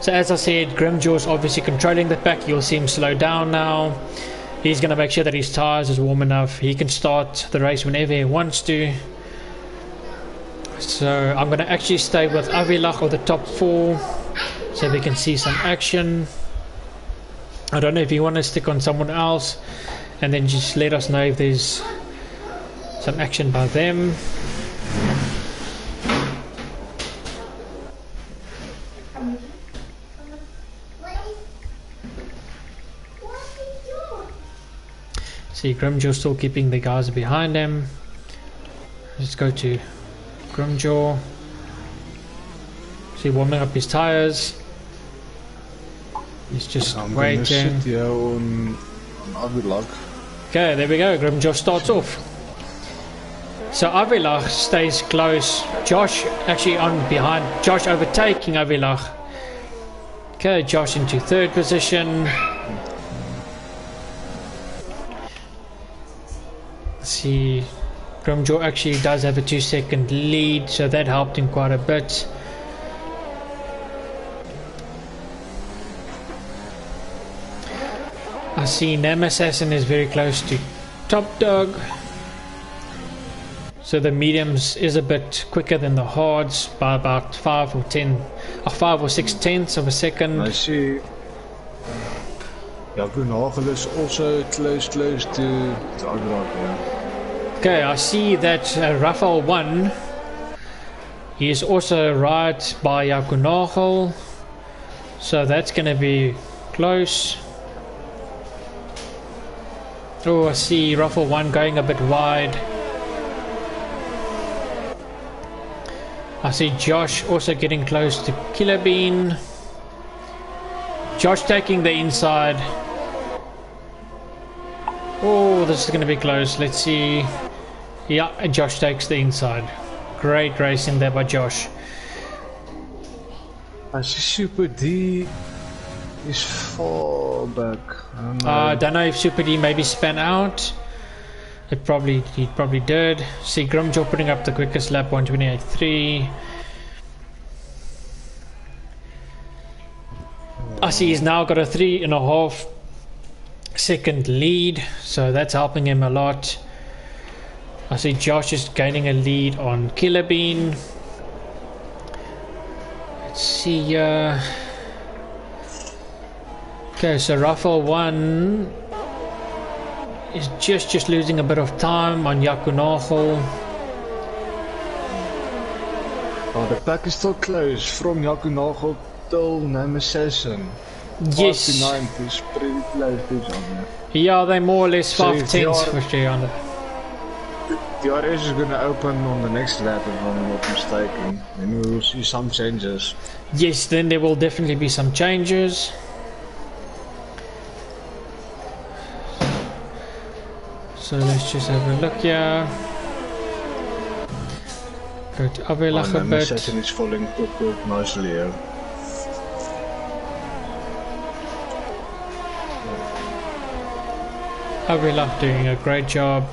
So as I said, Grimjaw's obviously controlling the pack. You'll see him slow down now. He's going to make sure that his tyres is warm enough. He can start the race whenever he wants to. So I'm going to actually stay with Avilach or the top 4 so we can see some action. I don't know if you want to stick on someone else and then just let us know if there's some action by them. See, Grimjaw still keeping the guys behind him. Let's go to Grimjaw. See, warming up his tires. He's just waiting. Sit here on Avilach. Okay, there we go. Grimjaw starts off. So Avilach stays close. Josh actually on behind. Josh overtaking Avilach. Okay, Josh into 3rd position. See, Grimjaw actually does have a 2-second lead, so that helped him quite a bit. I see Namassassin is very close to Top Dog, so the mediums is a bit quicker than the hards by about 5 or 6 tenths of a second. I see Yakunagel is also close to Avilach, yeah. Okay, I see that Rafael 1, he is also right by Yakunagel, so that's going to be close. Oh, I see Rafael 1 going a bit wide. I see Josh also getting close to Killer Bean. Josh taking the inside. Oh, this is going to be close. Let's see. Yeah, Josh takes the inside. Great racing there by Josh. I see Super D is far back. I don't know if Super D maybe span out. He probably did. See Grimjaw putting up the quickest lap, 1:28.3. I see he's now got a 3.5 second lead, so that's helping him a lot. I see Josh is gaining a lead on Killer Bean. Let's see. Okay, so Rafael 1 is just losing a bit of time on Yakunagel. Oh, the pack is still close from Yakunagel till Namassassin. Yes. 5 to 9 is pretty close to each other. Yeah, they're more or less 5 So tenths for each other. The RS is going to open on the next lap if I'm not mistaken. Then we will see some changes. Yes, then there will definitely be some changes. So let's just have a look here. Go to Avilach a bit. Namassassin is falling quite nicely here. Avilach doing a great job.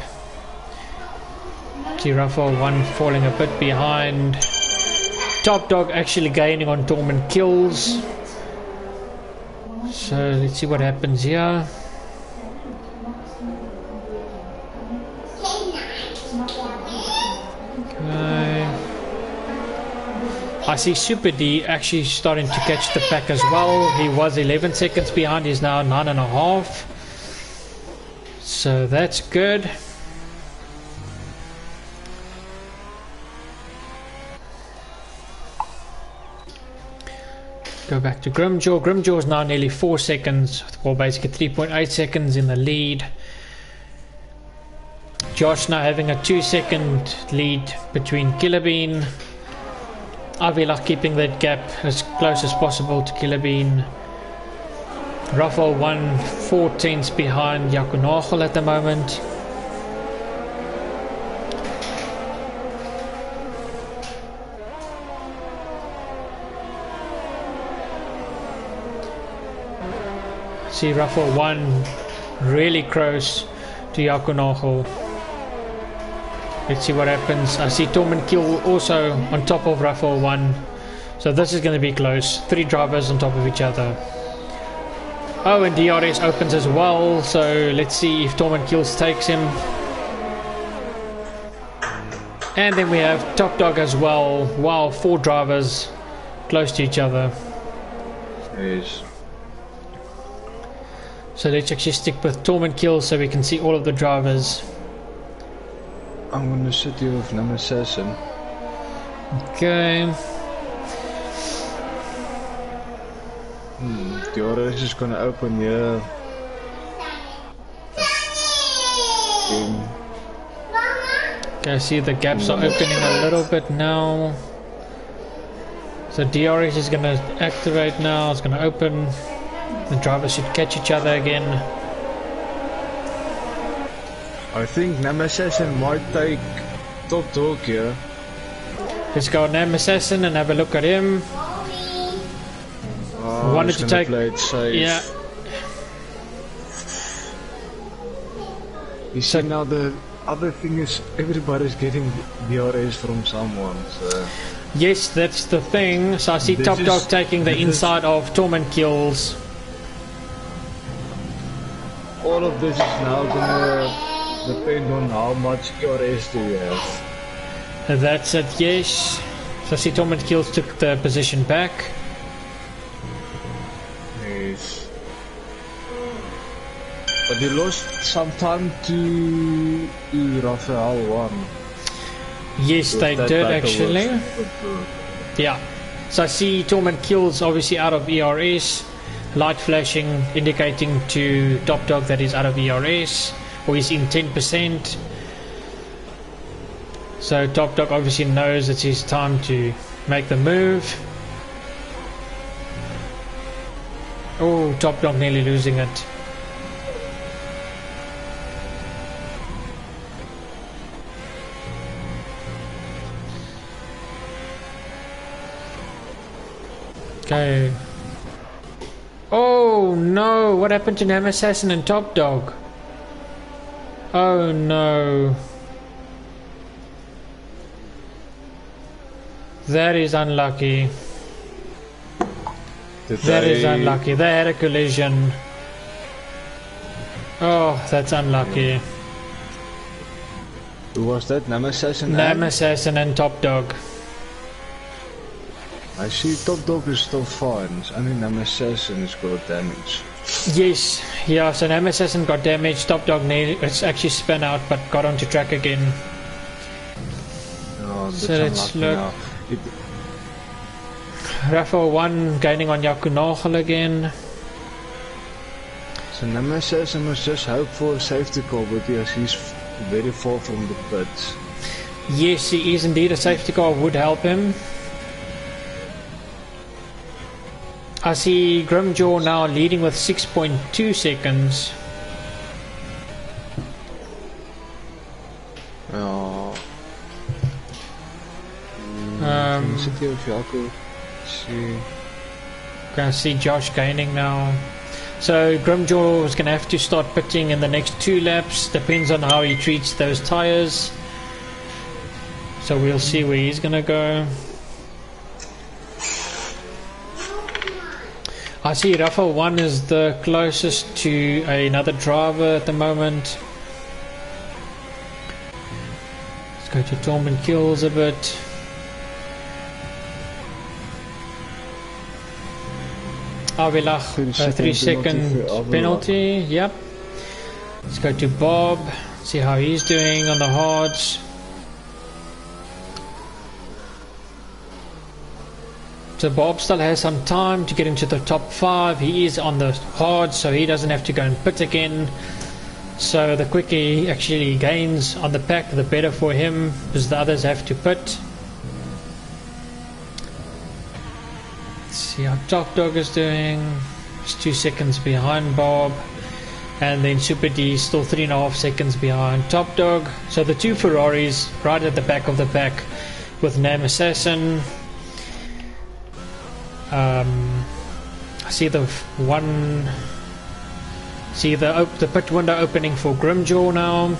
Rafael 1 falling a bit behind. Top Dog actually gaining on Torment kills. So let's see what happens here. Okay. I see Super D actually starting to catch the pack as well. He was 11 seconds behind, he's now 9.5. So that's good. Go back to Grimjaw. Grimjaw is now nearly 4 seconds, or basically 3.8 seconds in the lead. Josh now having a 2-second lead between Killer Bean. Avilach keeping that gap as close as possible to Killer Bean. Rafael 1 4 tenths behind Yakunagel at the moment. See Rafael 1 really close to Yakunagel. Let's see what happens. I see Torment Kill also on top of FTRF1. So this is going to be close. 3 drivers on top of each other. Oh, and DRS opens as well. So let's see if Torment Kills takes him. And then we have Top Dog as well. Wow, 4 drivers close to each other. Yes. So let's actually stick with Torment Kills so we can see all of the drivers. I'm gonna sit here with number 7. Okay. The order is just gonna open here. Okay, I see the gaps are opening a little bit now. So DRS is going to activate now. It's going to open. The drivers should catch each other again. I think Nam Assassin might take Top Dog here. Let's go on Nam Assassin and have a look at him. Oh, Wanted to take. Play it safe. Yeah. You see, now the other thing is everybody's getting DRS from someone. So. Yes, that's the thing. So I see Top Dog taking the inside of Torment Kills. All of this is now gonna depend on how much DRS do you have. That's it, yes. So I see Torment Kills took the position back. Yes. But he lost some time to FTRF1. Yes, they did actually. Yeah. So I see Torment Kills obviously out of ERS. Light flashing indicating to Top Dog that he's out of ERS. Or he's in 10%. So Top Dog obviously knows it's his time to make the move. Oh, Top Dog nearly losing it. Okay. Oh no, what happened to Nam Assassin and Top Dog? Oh no. That is unlucky. That is unlucky. They had a collision. Oh, that's unlucky. Who was that? Nam Assassin? Nam Assassin and Top Dog. I see Top Dog is still fine. It's only Nam Assassin has got damage. Yes, yeah, so Nam Assassin got damaged. Top Dog it's actually spun out but got onto track again. Oh, so let's look. FTRF1 gaining on Yakunagel again. So Nam Assassin must just hope for a safety car, but yes, he's very far from the pits. Yes, he is indeed. A safety car would help him. I see Grimjaw now leading with 6.2 seconds. Oh. Can I see Josh gaining now? So Grimjaw is going to have to start pitting in the next 2 laps. Depends on how he treats those tires. So we'll see where he's going to go. I see FTRF1 is the closest to another driver at the moment. Let's go to Torment Kills a bit. Avilach, 3 second penalty. Yep. Let's go to Bob. See how he's doing on the hards. So Bob still has some time to get into the top 5. He is on the hard, so he doesn't have to go and pit again. So the quicker he actually gains on the pack, the better for him, because the others have to pit. Let's see how Top Dog is doing. He's 2 seconds behind Bob. And then Super D is still 3.5 seconds behind Top Dog. So the 2 Ferraris right at the back of the pack with Nam Assassin. I see the pit window opening for Grimjaw now.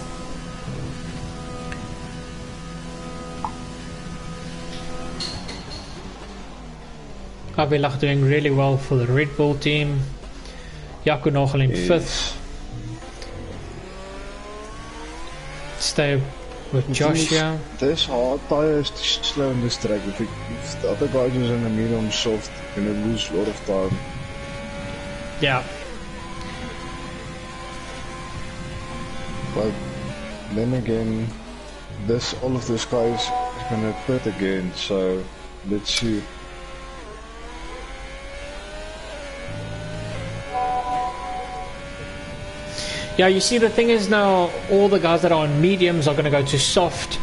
Avilach doing really well for the Red Bull team. Jaco Nagel in 5th. Stay with Josh here. This hard tire is too slow in this track. If the other guys was in the medium soft, you're gonna lose a lot of time. Yeah. But then again, all of those guys is gonna pit again, so let's see. Yeah, you see, the thing is now all the guys that are on mediums are going to go to soft.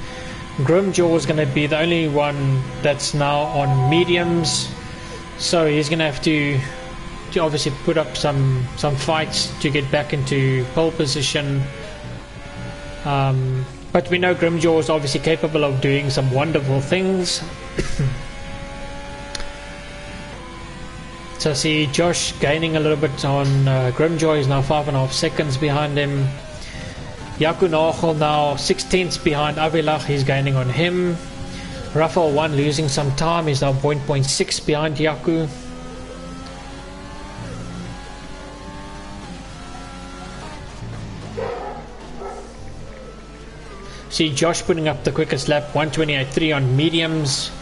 Grimjaw is going to be the only one that's now on mediums, so he's going to have to obviously put up some fights to get back into pole position. But we know Grimjaw is obviously capable of doing some wonderful things. So I see Josh gaining a little bit on Grimjaw. He's now 5.5 seconds behind him. Jaco Nagel now 6/10 behind Avilach. He's gaining on him. Rafael 1 losing some time. He's now 0.6 behind Jaco. See Josh putting up the quickest lap, 1:28.3 on mediums.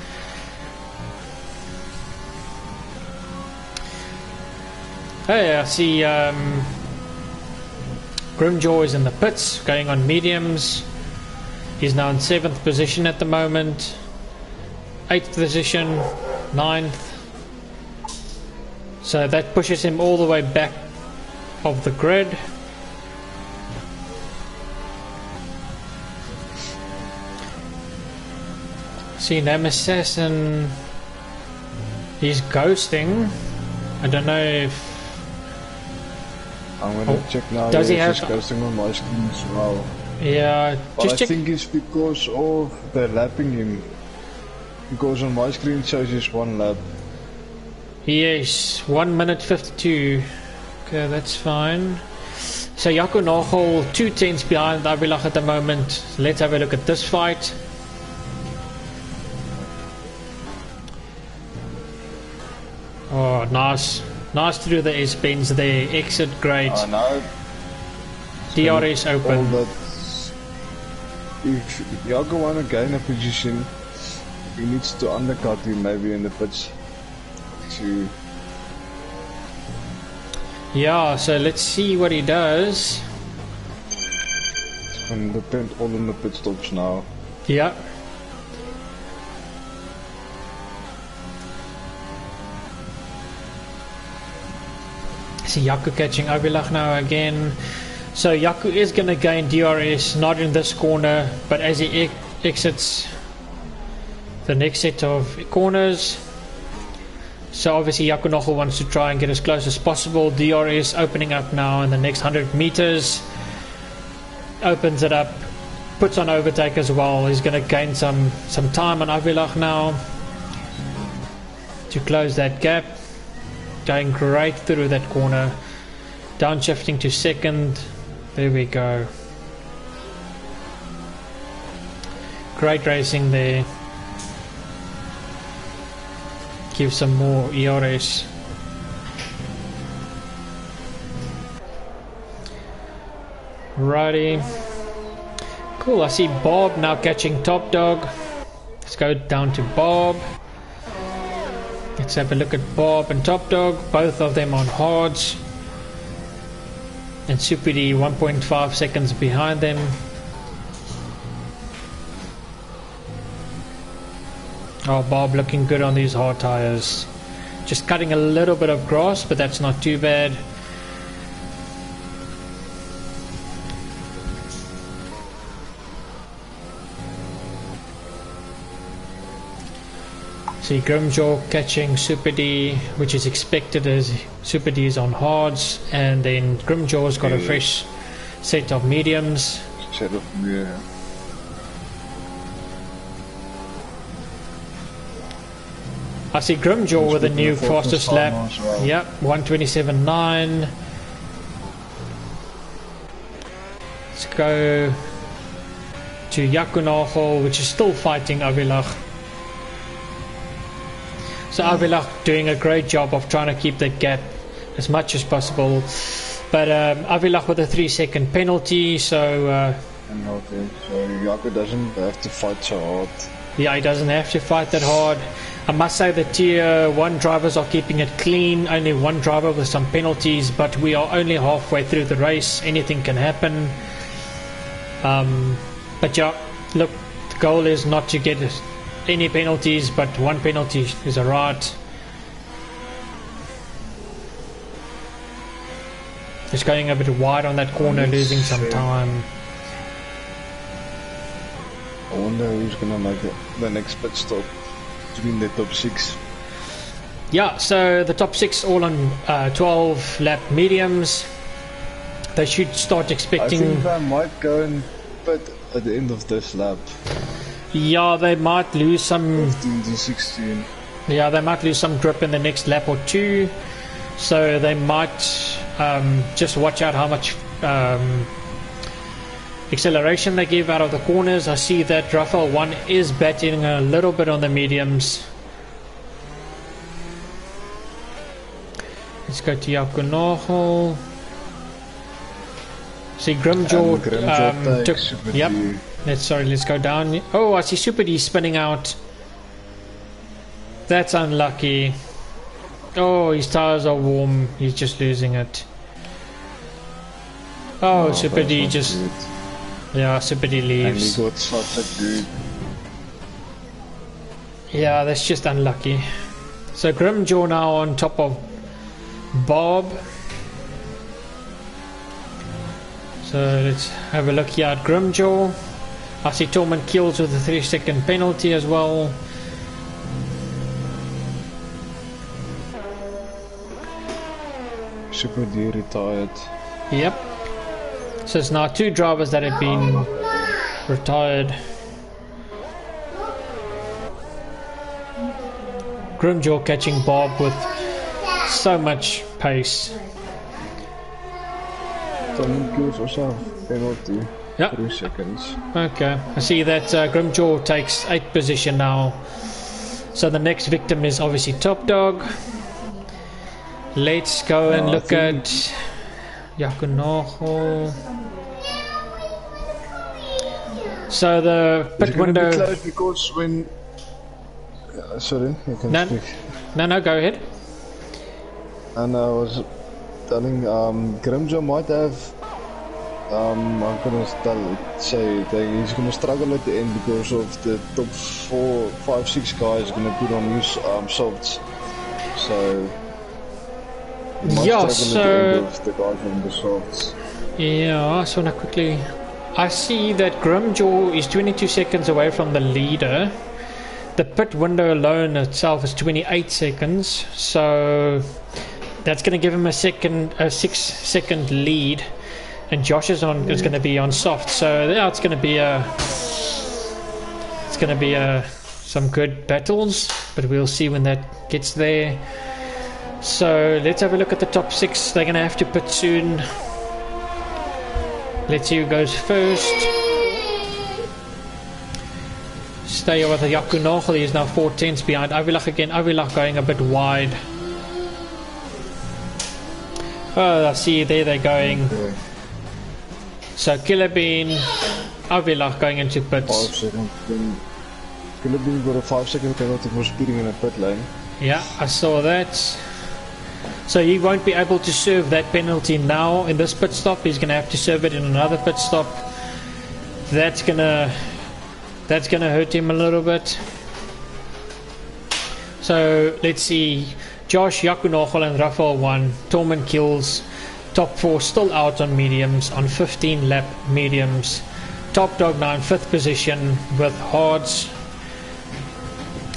Hey, I see Grimjaw is in the pits, going on mediums. He's now in 7th position at the moment. 8th position, 9th. So that pushes him all the way back of the grid. See Nam Assassin, he's ghosting. I don't know if I'm gonna check now. Does he have ghosting on my screen as well? Yeah, but just I check. think it's because of the lapping him. Because on my screen it shows just 1 lap. Yes, 1 minute 52. Okay, that's fine. So Jaco Nagel 2/10 behind Avilach at the moment. Let's have a look at this fight. Oh, nice. Nice to do the S-bends there. Exit great. I know. DRS open. If Jaco wanna gain a position, he needs to undercut him maybe in the pits. Yeah, so let's see what he does. It's gonna depend all on the pit stops now. Yeah. See Jaco catching Avilach now again. So Jaco is going to gain DRS, not in this corner, but as he exits the next set of corners. So obviously Jaco Nagel wants to try and get as close as possible. DRS opening up now in the next 100 meters. Opens it up, puts on overtake as well. He's going to gain some time on Avilach now to close that gap. Going right through that corner, downshifting to 2nd. There we go. Great racing there. Give some more ERS. Righty. Cool, I see Bob now catching Top Dog. Let's go down to Bob. Let's have a look at Bob and Top Dog, both of them on hards. And Super D 1.5 seconds behind them. Oh, Bob looking good on these hard tires. Just cutting a little bit of grass, but that's not too bad. See Grimjaw catching Super D, which is expected as Super D is on hards, and then Grimjaw's got a fresh set of mediums. Yeah. I see Grimjaw with a new fastest lap. Well. Yep, 1:27.9. Let's go to Jaco Nagel, which is still fighting Avilach. So Avilach doing a great job of trying to keep the gap as much as possible. But Avilach with a 3-second penalty, so... penalty, so Jaco doesn't have to fight so hard. Yeah, he doesn't have to fight that hard. I must say the Tier 1 drivers are keeping it clean. Only one driver with some penalties, but we are only halfway through the race. Anything can happen. But yeah, look, the goal is not to get any penalties, but one penalty is alright. Just going a bit wide on that corner, losing some time. I wonder who's gonna make the next pit stop between the top 6. Yeah, so the top 6 all on 12 lap mediums. They should start expecting... I think they might go and pit at the end of this lap. Yeah, they might lose some... 15 to 16. Yeah, they might lose some grip in the next lap or two. So they might just watch out how much acceleration they give out of the corners. I see that FTRF1 is batting a little bit on the mediums. Let's go to Jaco. See Grimjaw took... Yep. Let's go down. Oh, I see Super D spinning out. That's unlucky. Oh, his tires are warm. He's just losing it. Oh, Super D just... Good. Yeah, Super D leaves. And he got such a good... Yeah, that's just unlucky. So Grimjaw now on top of Bob. So let's have a look here at Grimjaw. I see Torment kills with a 3-second penalty as well. Super D retired. Yep. So it's now 2 drivers that have been retired. Grimjaw catching Bob with so much pace. Torment kills also penalty. Yep. 3 seconds. Okay. I see that Grimjaw takes 8th position now. So the next victim is obviously Top Dog. Let's go and look at Jaco. So the pit window. Be close because when. Sorry, you can speak. No, go ahead. And I was telling Grimjaw might have. I'm gonna say that he's gonna struggle at the end because of the top 4, 5, 6 guys gonna put on new softs. So. Yeah, so the guys on the softs. Yeah, so now quickly, I see that Grimjaw is 22 seconds away from the leader. The pit window alone itself is 28 seconds, so that's going to give him a 6-second lead. And Josh is going to be on soft, so yeah, it's going to be some good battles, but we'll see when that gets there. So let's have a look at the top 6. They're going to have to pit soon. Let's see who goes first. Stay with the Jaco. He is now 4 tenths behind Avilach again. Avilach going a bit wide. Oh, I see there they're going. So Killer Bean, Avilach going into pits. 5 seconds. Killer Bean got a 5-second penalty for speeding in a pit lane. Yeah, I saw that. So he won't be able to serve that penalty now in this pit stop. He's going to have to serve it in another pit stop. That's gonna hurt him a little bit. So let's see. Josh, Jaco and FTRF1, Torment kills. Top 4 still out on mediums, on 15 lap mediums. Top Dog now in 5th position with hards.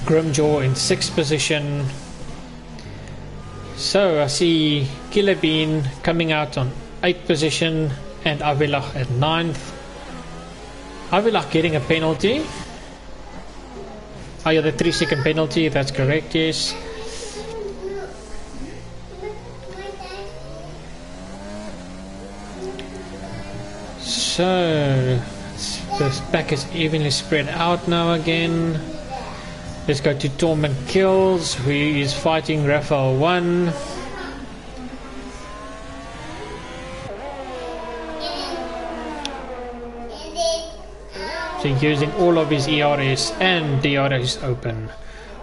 Grimjaw in 6th position. So I see Killer Bean coming out on 8th position and Avilach at 9th. Avilach getting a penalty. Oh yeah, the 3-second penalty, that's correct, yes. So the back is evenly spread out now again. Let's go to Torment Kills, who is fighting FTRF1. So using all of his ERS and DRS open,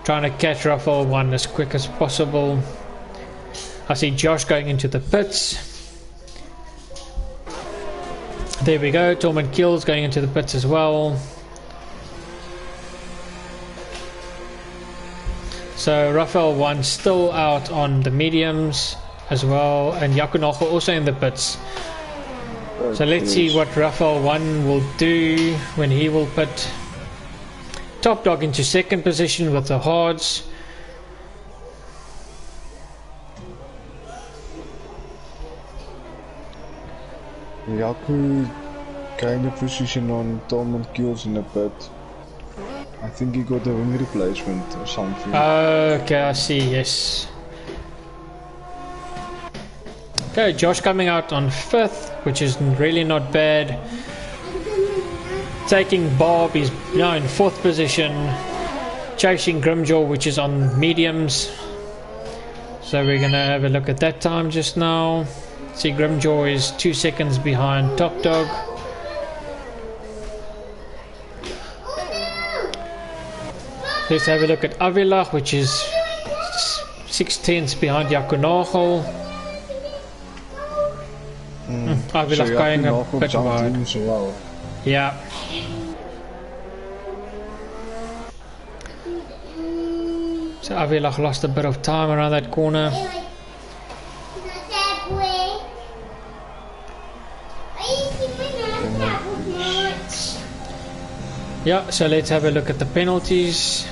trying to catch FTRF1 as quick as possible. I see Josh going into the pits. There we go, Torment Kills going into the pits as well. So FTRF1 still out on the mediums as well, and Yakunoho also in the pits. So let's see what FTRF1 will do when he will put Top Dog into second position with the hards. Yaku kind of position on Torment Kills in the pit. I think he got a wing replacement or something. Okay, I see, yes. Okay, Josh coming out on 5th, which is really not bad. Taking Bob, he's now in 4th position. Chasing Grimjaw, which is on mediums. So we're going to have a look at that time just now. See, Grimjaw is 2 seconds behind Top Dog. Let's have a look at Avila, which is 6/10 behind Yakunoho. Avila so going a bit wide. Well. Yeah. So Avila lost a bit of time around that corner. Yeah, so let's have a look at the penalties.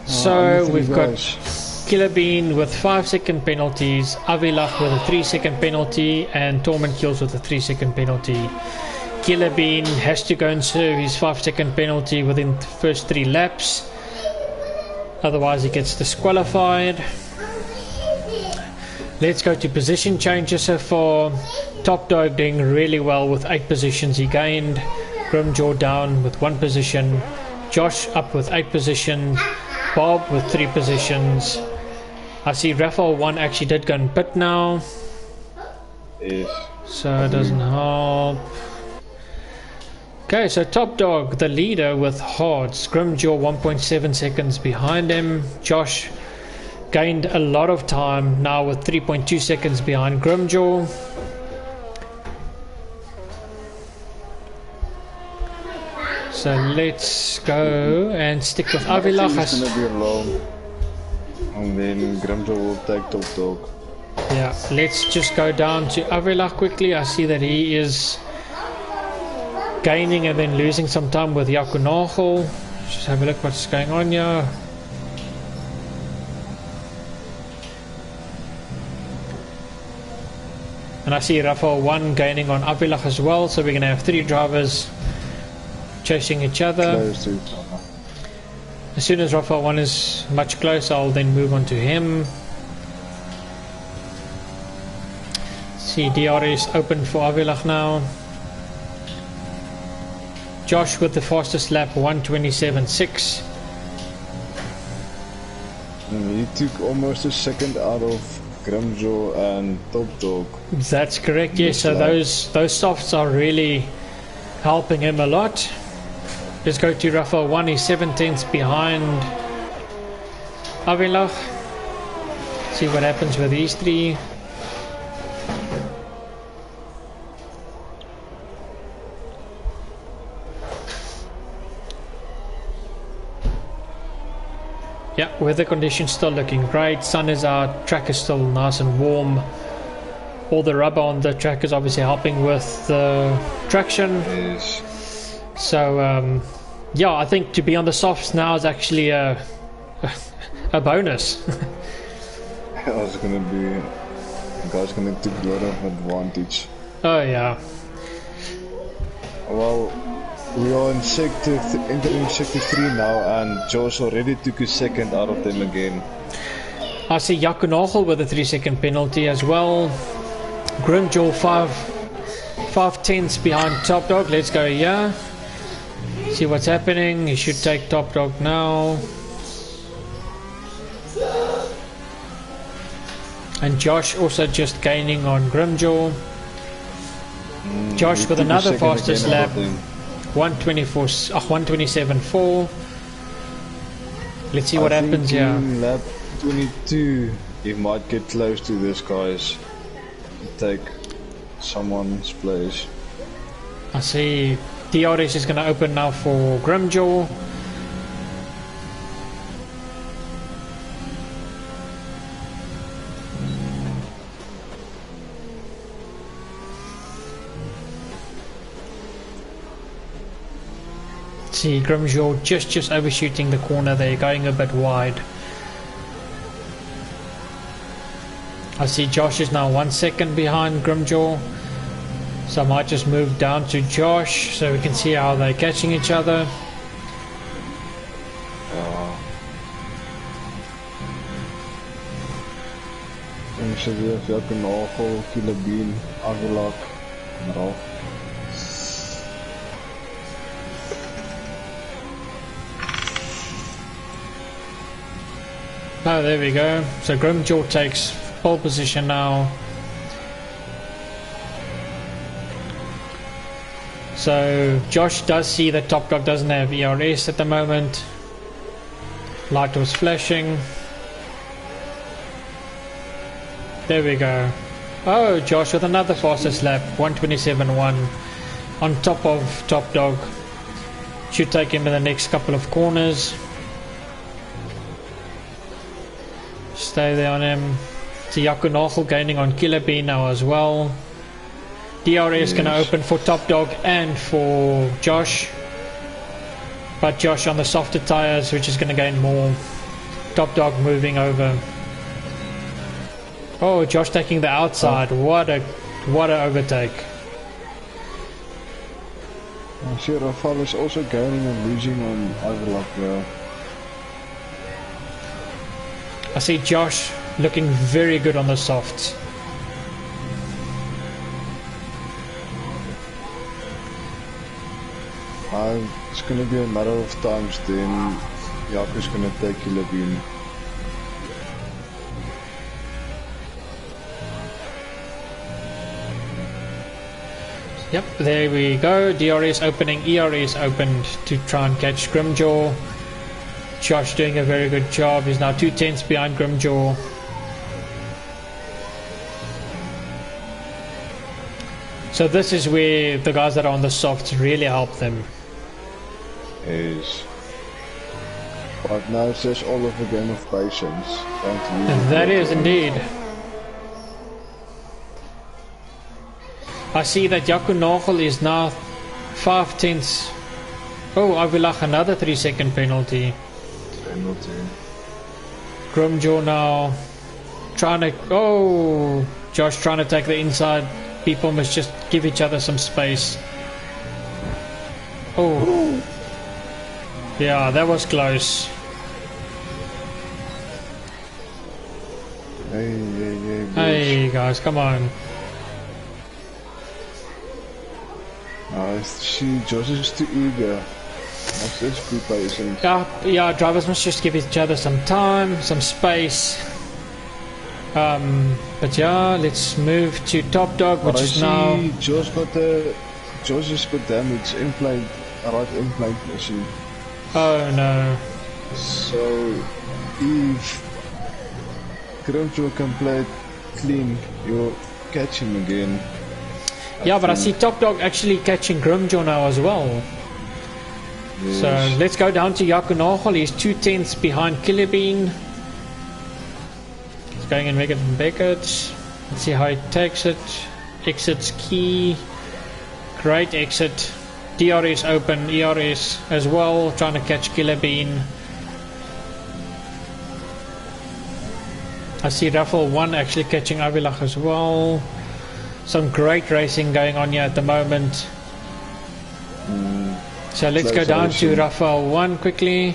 So we've got Killer Bean with 5-second penalties, Avila with a 3-second penalty, and Torment Kills with a 3-second penalty. Killer Bean has to go and serve his 5-second penalty within the first 3 laps, otherwise he gets disqualified. Let's go to position changes so far. Top Dog doing really well with 8 positions he gained. Grimjaw down with 1 position. Josh up with 8 positions. Bob with 3 positions. I see FTRF1 actually did go and pit now. Yes. So it doesn't help. Okay, so Top Dog, the leader with hards. Grimjaw 1.7 seconds behind him. Josh gained a lot of time now with 3.2 seconds behind Grimjaw. So let's go and stick with Avila. It's gonna be long, and then Grimjaw will take Top Dog. Yeah, let's just go down to Avila quickly. I see that he is gaining and then losing some time with Yakunoho. Just have a look what's going on here. And I see FTRF1 gaining on Avila as well, so we're going to have 3 drivers chasing each other. Close to each other. As soon as FTRF1 is much closer, I'll then move on to him. See, DRS open for Avila now. Josh with the fastest lap, 1:27.6. He took almost a second out of Grimjaw and Top Dog. That's correct, yes. So those softs are really helping him a lot. Let's go to FTRF1. He's 7/10 behind Avila. See what happens with these 3. Yeah, weather conditions still looking great. Sun is out, track is still nice and warm. All the rubber on the track is obviously helping with the traction. Yes. So yeah, I think to be on the softs now is actually a bonus. I was gonna be, guys gonna take a lot of advantage. Oh yeah. Well, we are in entering sector 3 now, and Josh already took a second out of them again. I see Yakunoho with a 3-second penalty as well. Grimjaw 5/10 behind Top Dog. Let's go here. See what's happening. He should take Top Dog now. And Josh also just gaining on Grimjaw. Josh with another fastest lap. 127.4. Let's see what happens here. Lap 22, he might get close to this guys. Take someone's place. I see DRS is going to open now for Grimjaw. See Grimjaw just overshooting the corner there, going a bit wide. I see Josh is now 1 second behind Grimjaw, so I might just move down to Josh so we can see how they're catching each other. En so weer of jy kan nagel, Kilabeen, Avelak, en Ralf. Oh, there we go. So Grimjaw takes pole position now. So Josh does see that Top Dog doesn't have ERS at the moment. Light was flashing. There we go. Oh, Josh with another fastest lap, 127.1 on top of Top Dog. Should take him in the next couple of corners. Stay there on him. See Yakunachel gaining on Killer Bee now as well. DRS going to open for Top Dog and for Josh. But Josh on the softer tyres, which is going to gain more. Top Dog moving over. Oh, Josh taking the outside. What a overtake. I see Rafal is also gaining and losing on Overlock there. I see Josh looking very good on the softs. It's going to be a matter of times then Jaco's going to take Kilabeen. Yep, there we go. DRS opening, ERS opened to try and catch Grimjaw. Josh doing a very good job. He's now 2 tenths behind Grimjaw. So this is where the guys that are on the softs really help them. Yes. But now it's just all of a game of patience. That is indeed. I see that Yakunachel is now 5 tenths. Oh, Avilach another 3-second penalty. Grimjaw now trying to... Oh, Josh trying to take the inside. People must just give each other some space. Oh. Yeah, that was close. Hey guys, come on. See, Josh is too eager. That's good patient. Yeah, drivers must just give each other some time, some space. But yeah, let's move to Top Dog, which is now... Josh has got damage, implant, right implant machine. Oh no. So, if Grimjaw can play it clean, you'll catch him again. Yeah, but I see Top Dog actually catching Grimjaw now as well. Yes. So let's go down to Yakunachel. He's 2 tenths behind Killerbean. He's going in Beckett and Beckett. Let's see how he takes it. Exits key. Great exit. DRS open. ERS as well. Trying to catch Killerbean. I see Raffle 1 actually catching Avilach as well. Some great racing going on here at the moment. So let's go down to Rafael 1 quickly.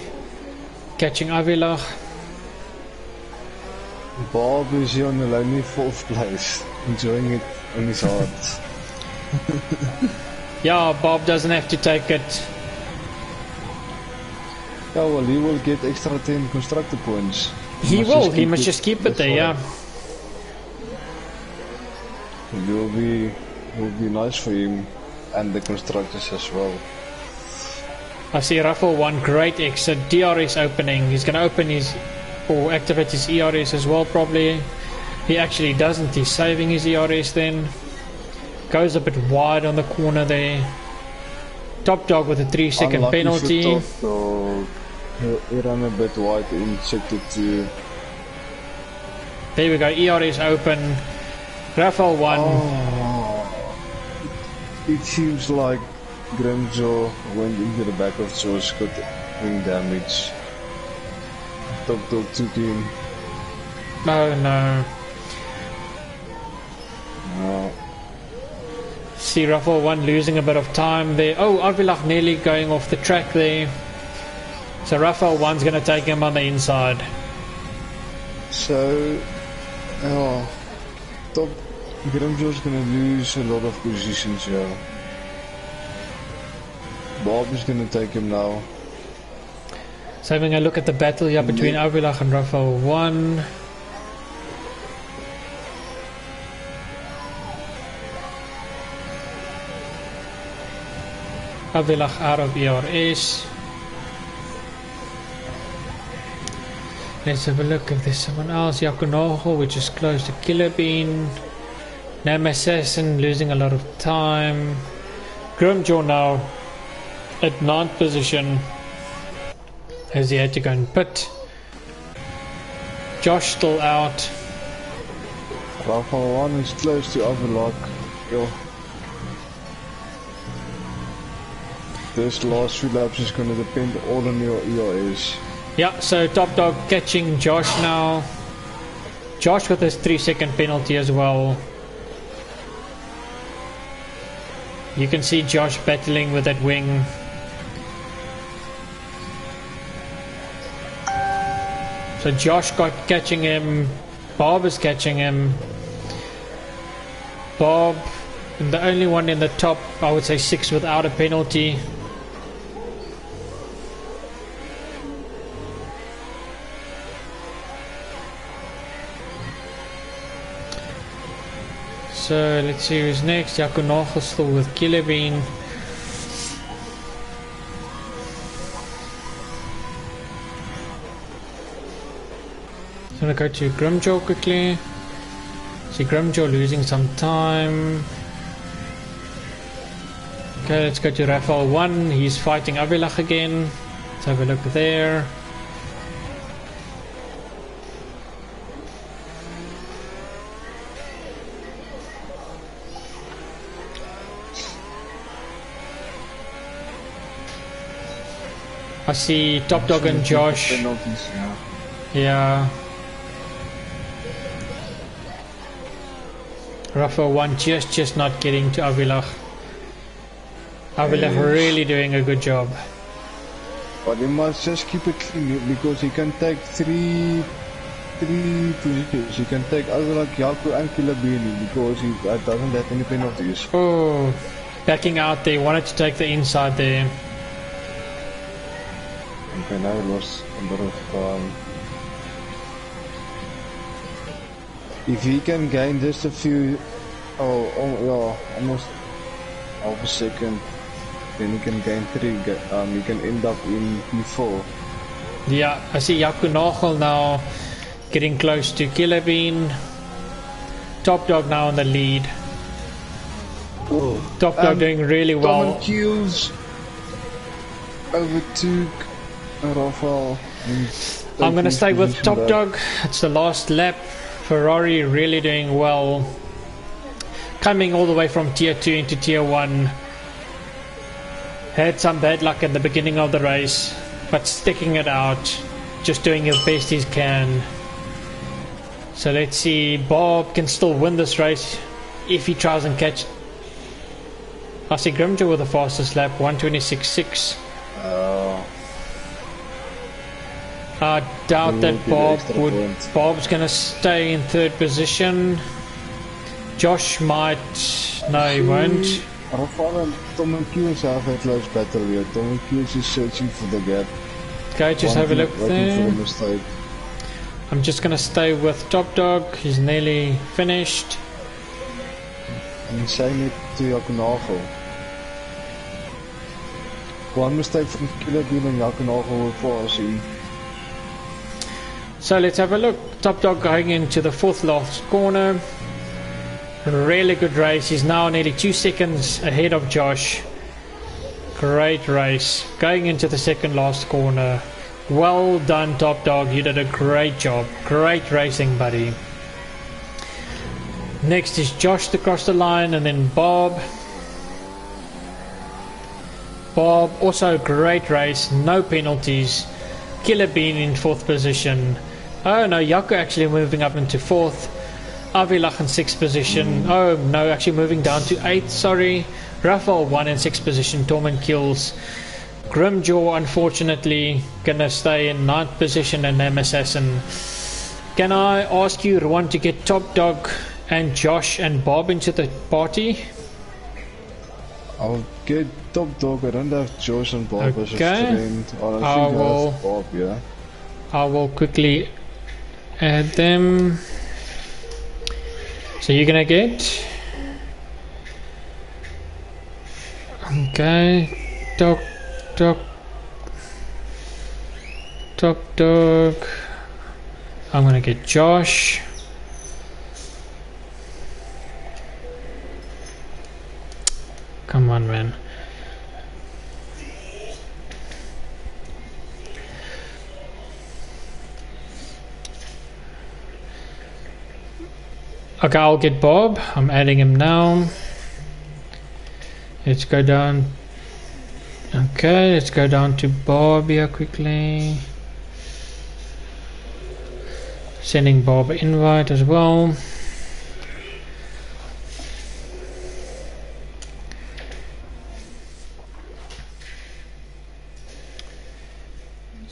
Catching Avilach. Bob is here on the lonely 4th place. Enjoying it on his heart. Yeah, Bob doesn't have to take it Yeah, well, he will get extra 10 constructor points. He must just keep it there, yeah. It will be nice for him and the constructors as well. I see Raffle 1, great exit. DRS opening. He's going to open his, or activate his ERS as well, probably. He actually doesn't. He's saving his ERS then. Goes a bit wide on the corner there. Top Dog with a 3-second Unlucky penalty. Top Dog. He ran a bit wide in sector 2. There we go. ERS open. Raffle 1. Oh, it seems like Grimjaw went into the back of Josh, got wing damage. Top Dog took him. Oh no. No. See Raffle 1 losing a bit of time there. Oh, Avilach nearly going off the track there. So Raffle 1's going to take him on the inside. So, Top Grimjaw's going to lose a lot of positions here. Bob is going to take him now. So having a look at the battle here between Avilach and Raffle 1. Avilach out of ERS. Let's have a look if there's someone else. Yakunoho, which is close to Killer Bean. Nam Assassin losing a lot of time. Grimjaw now at 9th position as he had to go and pit. Josh still out. Raffle 1 is close to Avilach. Yo. This last few laps is going to depend all on your ERS. Yeah, so Top Dog catching Josh now. Josh with his 3-second penalty as well. You can see Josh battling with that wing. So Josh got catching him. Bob is catching him. Bob, the only one in the top, I would say 6 without a penalty. So let's see who's next. Yakunogo still with Killer Bean. I'm gonna go to Grimjaw quickly. See Grimjaw losing some time. Okay, let's go to Rafael 1. He's fighting Avilach again. Let's have a look there. I see Top Dog and Josh. Penalties, Yeah. Rafa 1 just not getting to Avilach. Avilach really doing a good job. But he must just keep it clean because he can take three positions. He can take Avilach, Yaku and Kilabini because he doesn't have any penalties. Oh, backing out there. Wanted to take the inside there. Okay, now he lost a lot of time. If he can gain just a few, yeah, almost half a second, then he can gain 3. He can end up in P4. Yeah, I see Yaku Nagel now getting close to Killer Bean. Top Dog now in the lead. Oh, Top Dog doing really well. Tom Kills overtook Rafael. I'm going to stay with Top Dog. It's the last lap. Ferrari really doing well. Coming all the way from Tier 2 into Tier 1. Had some bad luck at the beginning of the race, but sticking it out. Just doing his best he can. So let's see. Bob can still win this race if he tries and catch. I see Grimjaw with the fastest lap, 126.6. I doubt that Bob's going to stay in 3rd position. Josh might. No, he won't. Rafael and Tom and Kills have a close battle here. Tom and Kills is searching for the gap. Okay, just have a look waiting for the there. mistake. I'm just gonna stay with Top Dog. He's nearly finished. En sy net toe Jaco Nagel. One mistake from Killer Bean and Jaco Nagel will pass him. So let's have a look. Top Dog going into the fourth last corner. Really good race. He's now nearly 2 seconds ahead of Josh. Great race. Going into the second last corner. Well done, Top Dog. You did a great job. Great racing, buddy. Next is Josh to cross the line, and then Bob. Bob, also great race. No penalties. Killer Bean in fourth position. Oh no, Jaco actually moving up into fourth. Avilach in sixth position. Oh no, actually moving down to eighth. Sorry. Rafael 1 in sixth position. Torment kills. Grimjaw unfortunately gonna stay in ninth position, and M Assassin. Can I ask you, Rowan, to get Top Dog and Josh and Bob into the party? I'll get Top Dog. I don't have Josh and Bob as a Okay. friend. I think I I will- have Bob, yeah. I will quickly add them. So you're gonna get, okay, Top Dog. I'm gonna get Josh. Come on, man. Okay, I'll get Bob. I'm adding him now. Let's go down. Okay, let's go down to Bob here quickly. Sending Bob an invite as well.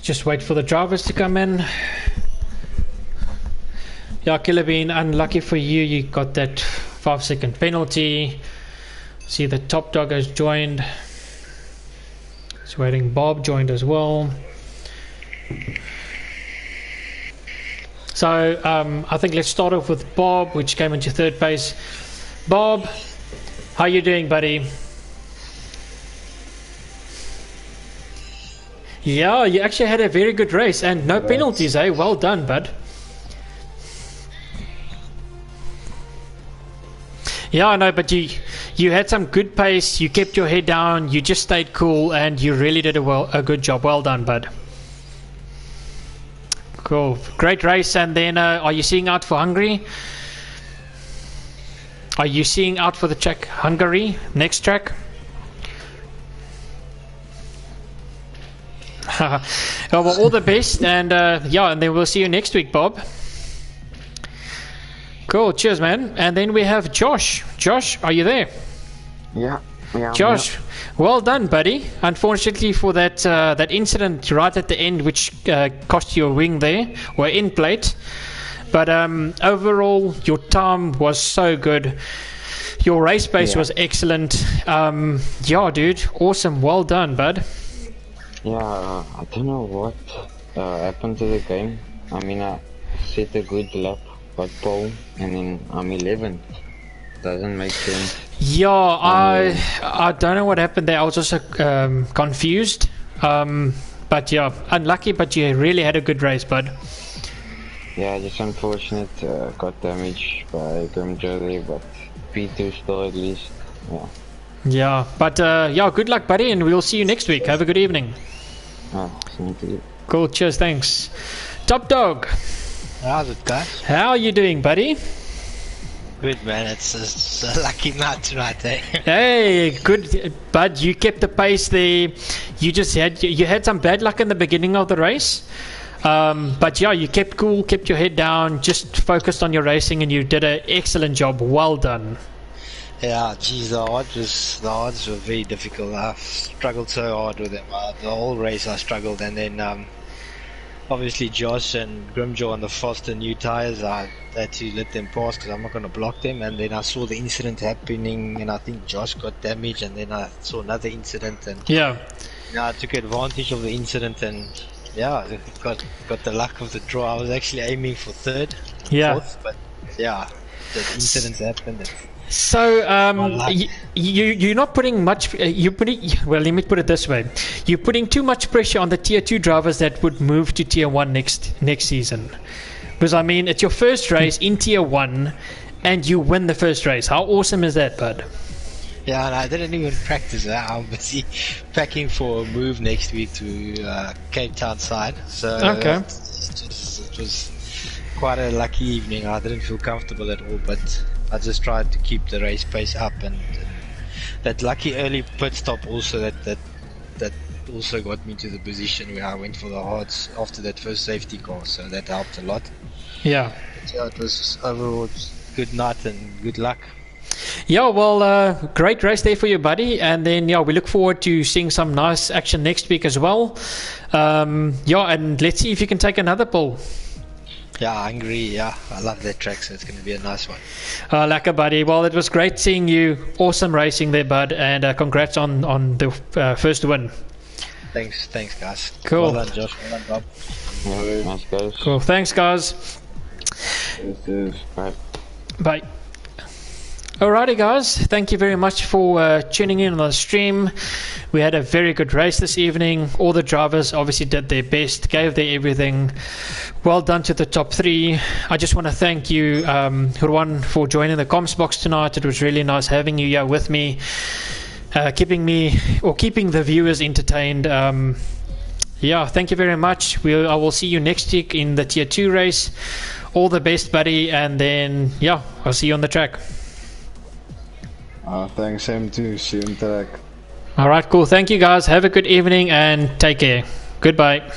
Just wait for the drivers to come in. Yeah, Killer Bean, unlucky for you, you got that 5-second penalty. See the Top Dog has joined. It's waiting. Bob joined as well. So I think let's start off with Bob, which came into third place. Bob, how you doing, buddy? Yeah, you actually had a very good race and no penalties, eh? Well done, bud. Yeah, I know, but you had some good pace. You kept your head down. You just stayed cool, and you really did a good job. Well done, bud. Cool, great race. And then, are you seeing out for Hungary? Are you seeing out for the track Hungary next track? Well, all the best, and yeah, and then we'll see you next week, Bob. Cool, cheers, man. And then we have Josh. Josh, are you there? Yeah. Josh, well done, buddy. Unfortunately for that incident right at the end, which cost you a wing there, or end plate. But overall, your time was so good. Your race pace was excellent. Yeah, dude, awesome. Well done, bud. Yeah, I don't know what happened to the game. I mean, I set a good lap, got pole, and then I'm 11th. Doesn't make sense. Yeah, I don't know what happened there. I was also confused. But yeah, unlucky, but you really had a good race, bud. Yeah, just unfortunate. Got damaged by Grimjaw there, but P2 still at least. Yeah. Yeah, but yeah, good luck, buddy, and we'll see you next week. Have a good evening. Same to you. Cool, cheers, thanks. Top Dog, How's it, guys? how are you doing, buddy? Good, man. It's a lucky night tonight, eh? Hey, good, bud. You kept the pace there. You had some bad luck in the beginning of the race, but yeah, you kept cool, kept your head down, just focused on your racing, and you did an excellent job. Well done. Yeah, geez, the odds were very difficult. I struggled so hard with them. The whole race I struggled, and then obviously Josh and Grimjaw on the faster new tires, I had to let them pass because I'm not going to block them. And then I saw the incident happening, and I think Josh got damaged, and then I saw another incident, and Yeah. I took advantage of the incident and yeah, got the luck of the draw. I was actually aiming for third, Yeah. fourth, but yeah, the incidents happened. So luck. you're not putting much. Well. Let me put it this way: you're putting too much pressure on the Tier 2 drivers that would move to Tier 1 next season. Because I mean, it's your first race in Tier 1, and you win the first race. How awesome is that, bud? Yeah, and I didn't even practice that. I'm busy packing for a move next week to Cape Town side. So Okay. it was quite a lucky evening. I didn't feel comfortable at all, but I just tried to keep the race pace up, and that lucky early pit stop also that also got me to the position where I went for the hards after that first safety car. So that helped a lot. Yeah. But yeah, it was overall good night and good luck. Yeah, well, great race there for you, buddy. And then, yeah, we look forward to seeing some nice action next week as well. Yeah, and let's see if you can take another pull. Yeah, I agree. Yeah, I love that track, so it's going to be a nice one. Lekker, buddy. Well, it was great seeing you. Awesome racing there, bud. And congrats on the first win. Thanks, guys. Cool. Well done, Josh. Well done, Bob. Yeah, nice guys. Cool. Thanks, guys. Bye. Bye. Alrighty, guys. Thank you very much for tuning in on the stream. We had a very good race this evening. All the drivers obviously did their best, gave their everything. Well done to the top three. I just want to thank you, Hurwan, for joining the comms box tonight. It was really nice having you here with me, keeping the viewers entertained. Yeah, thank you very much. I will see you next week in the Tier 2 race. All the best, buddy. And then, yeah, I'll see you on the track. Thanks, same too. See you in track. Alright, cool. Thank you, guys. Have a good evening and take care. Goodbye.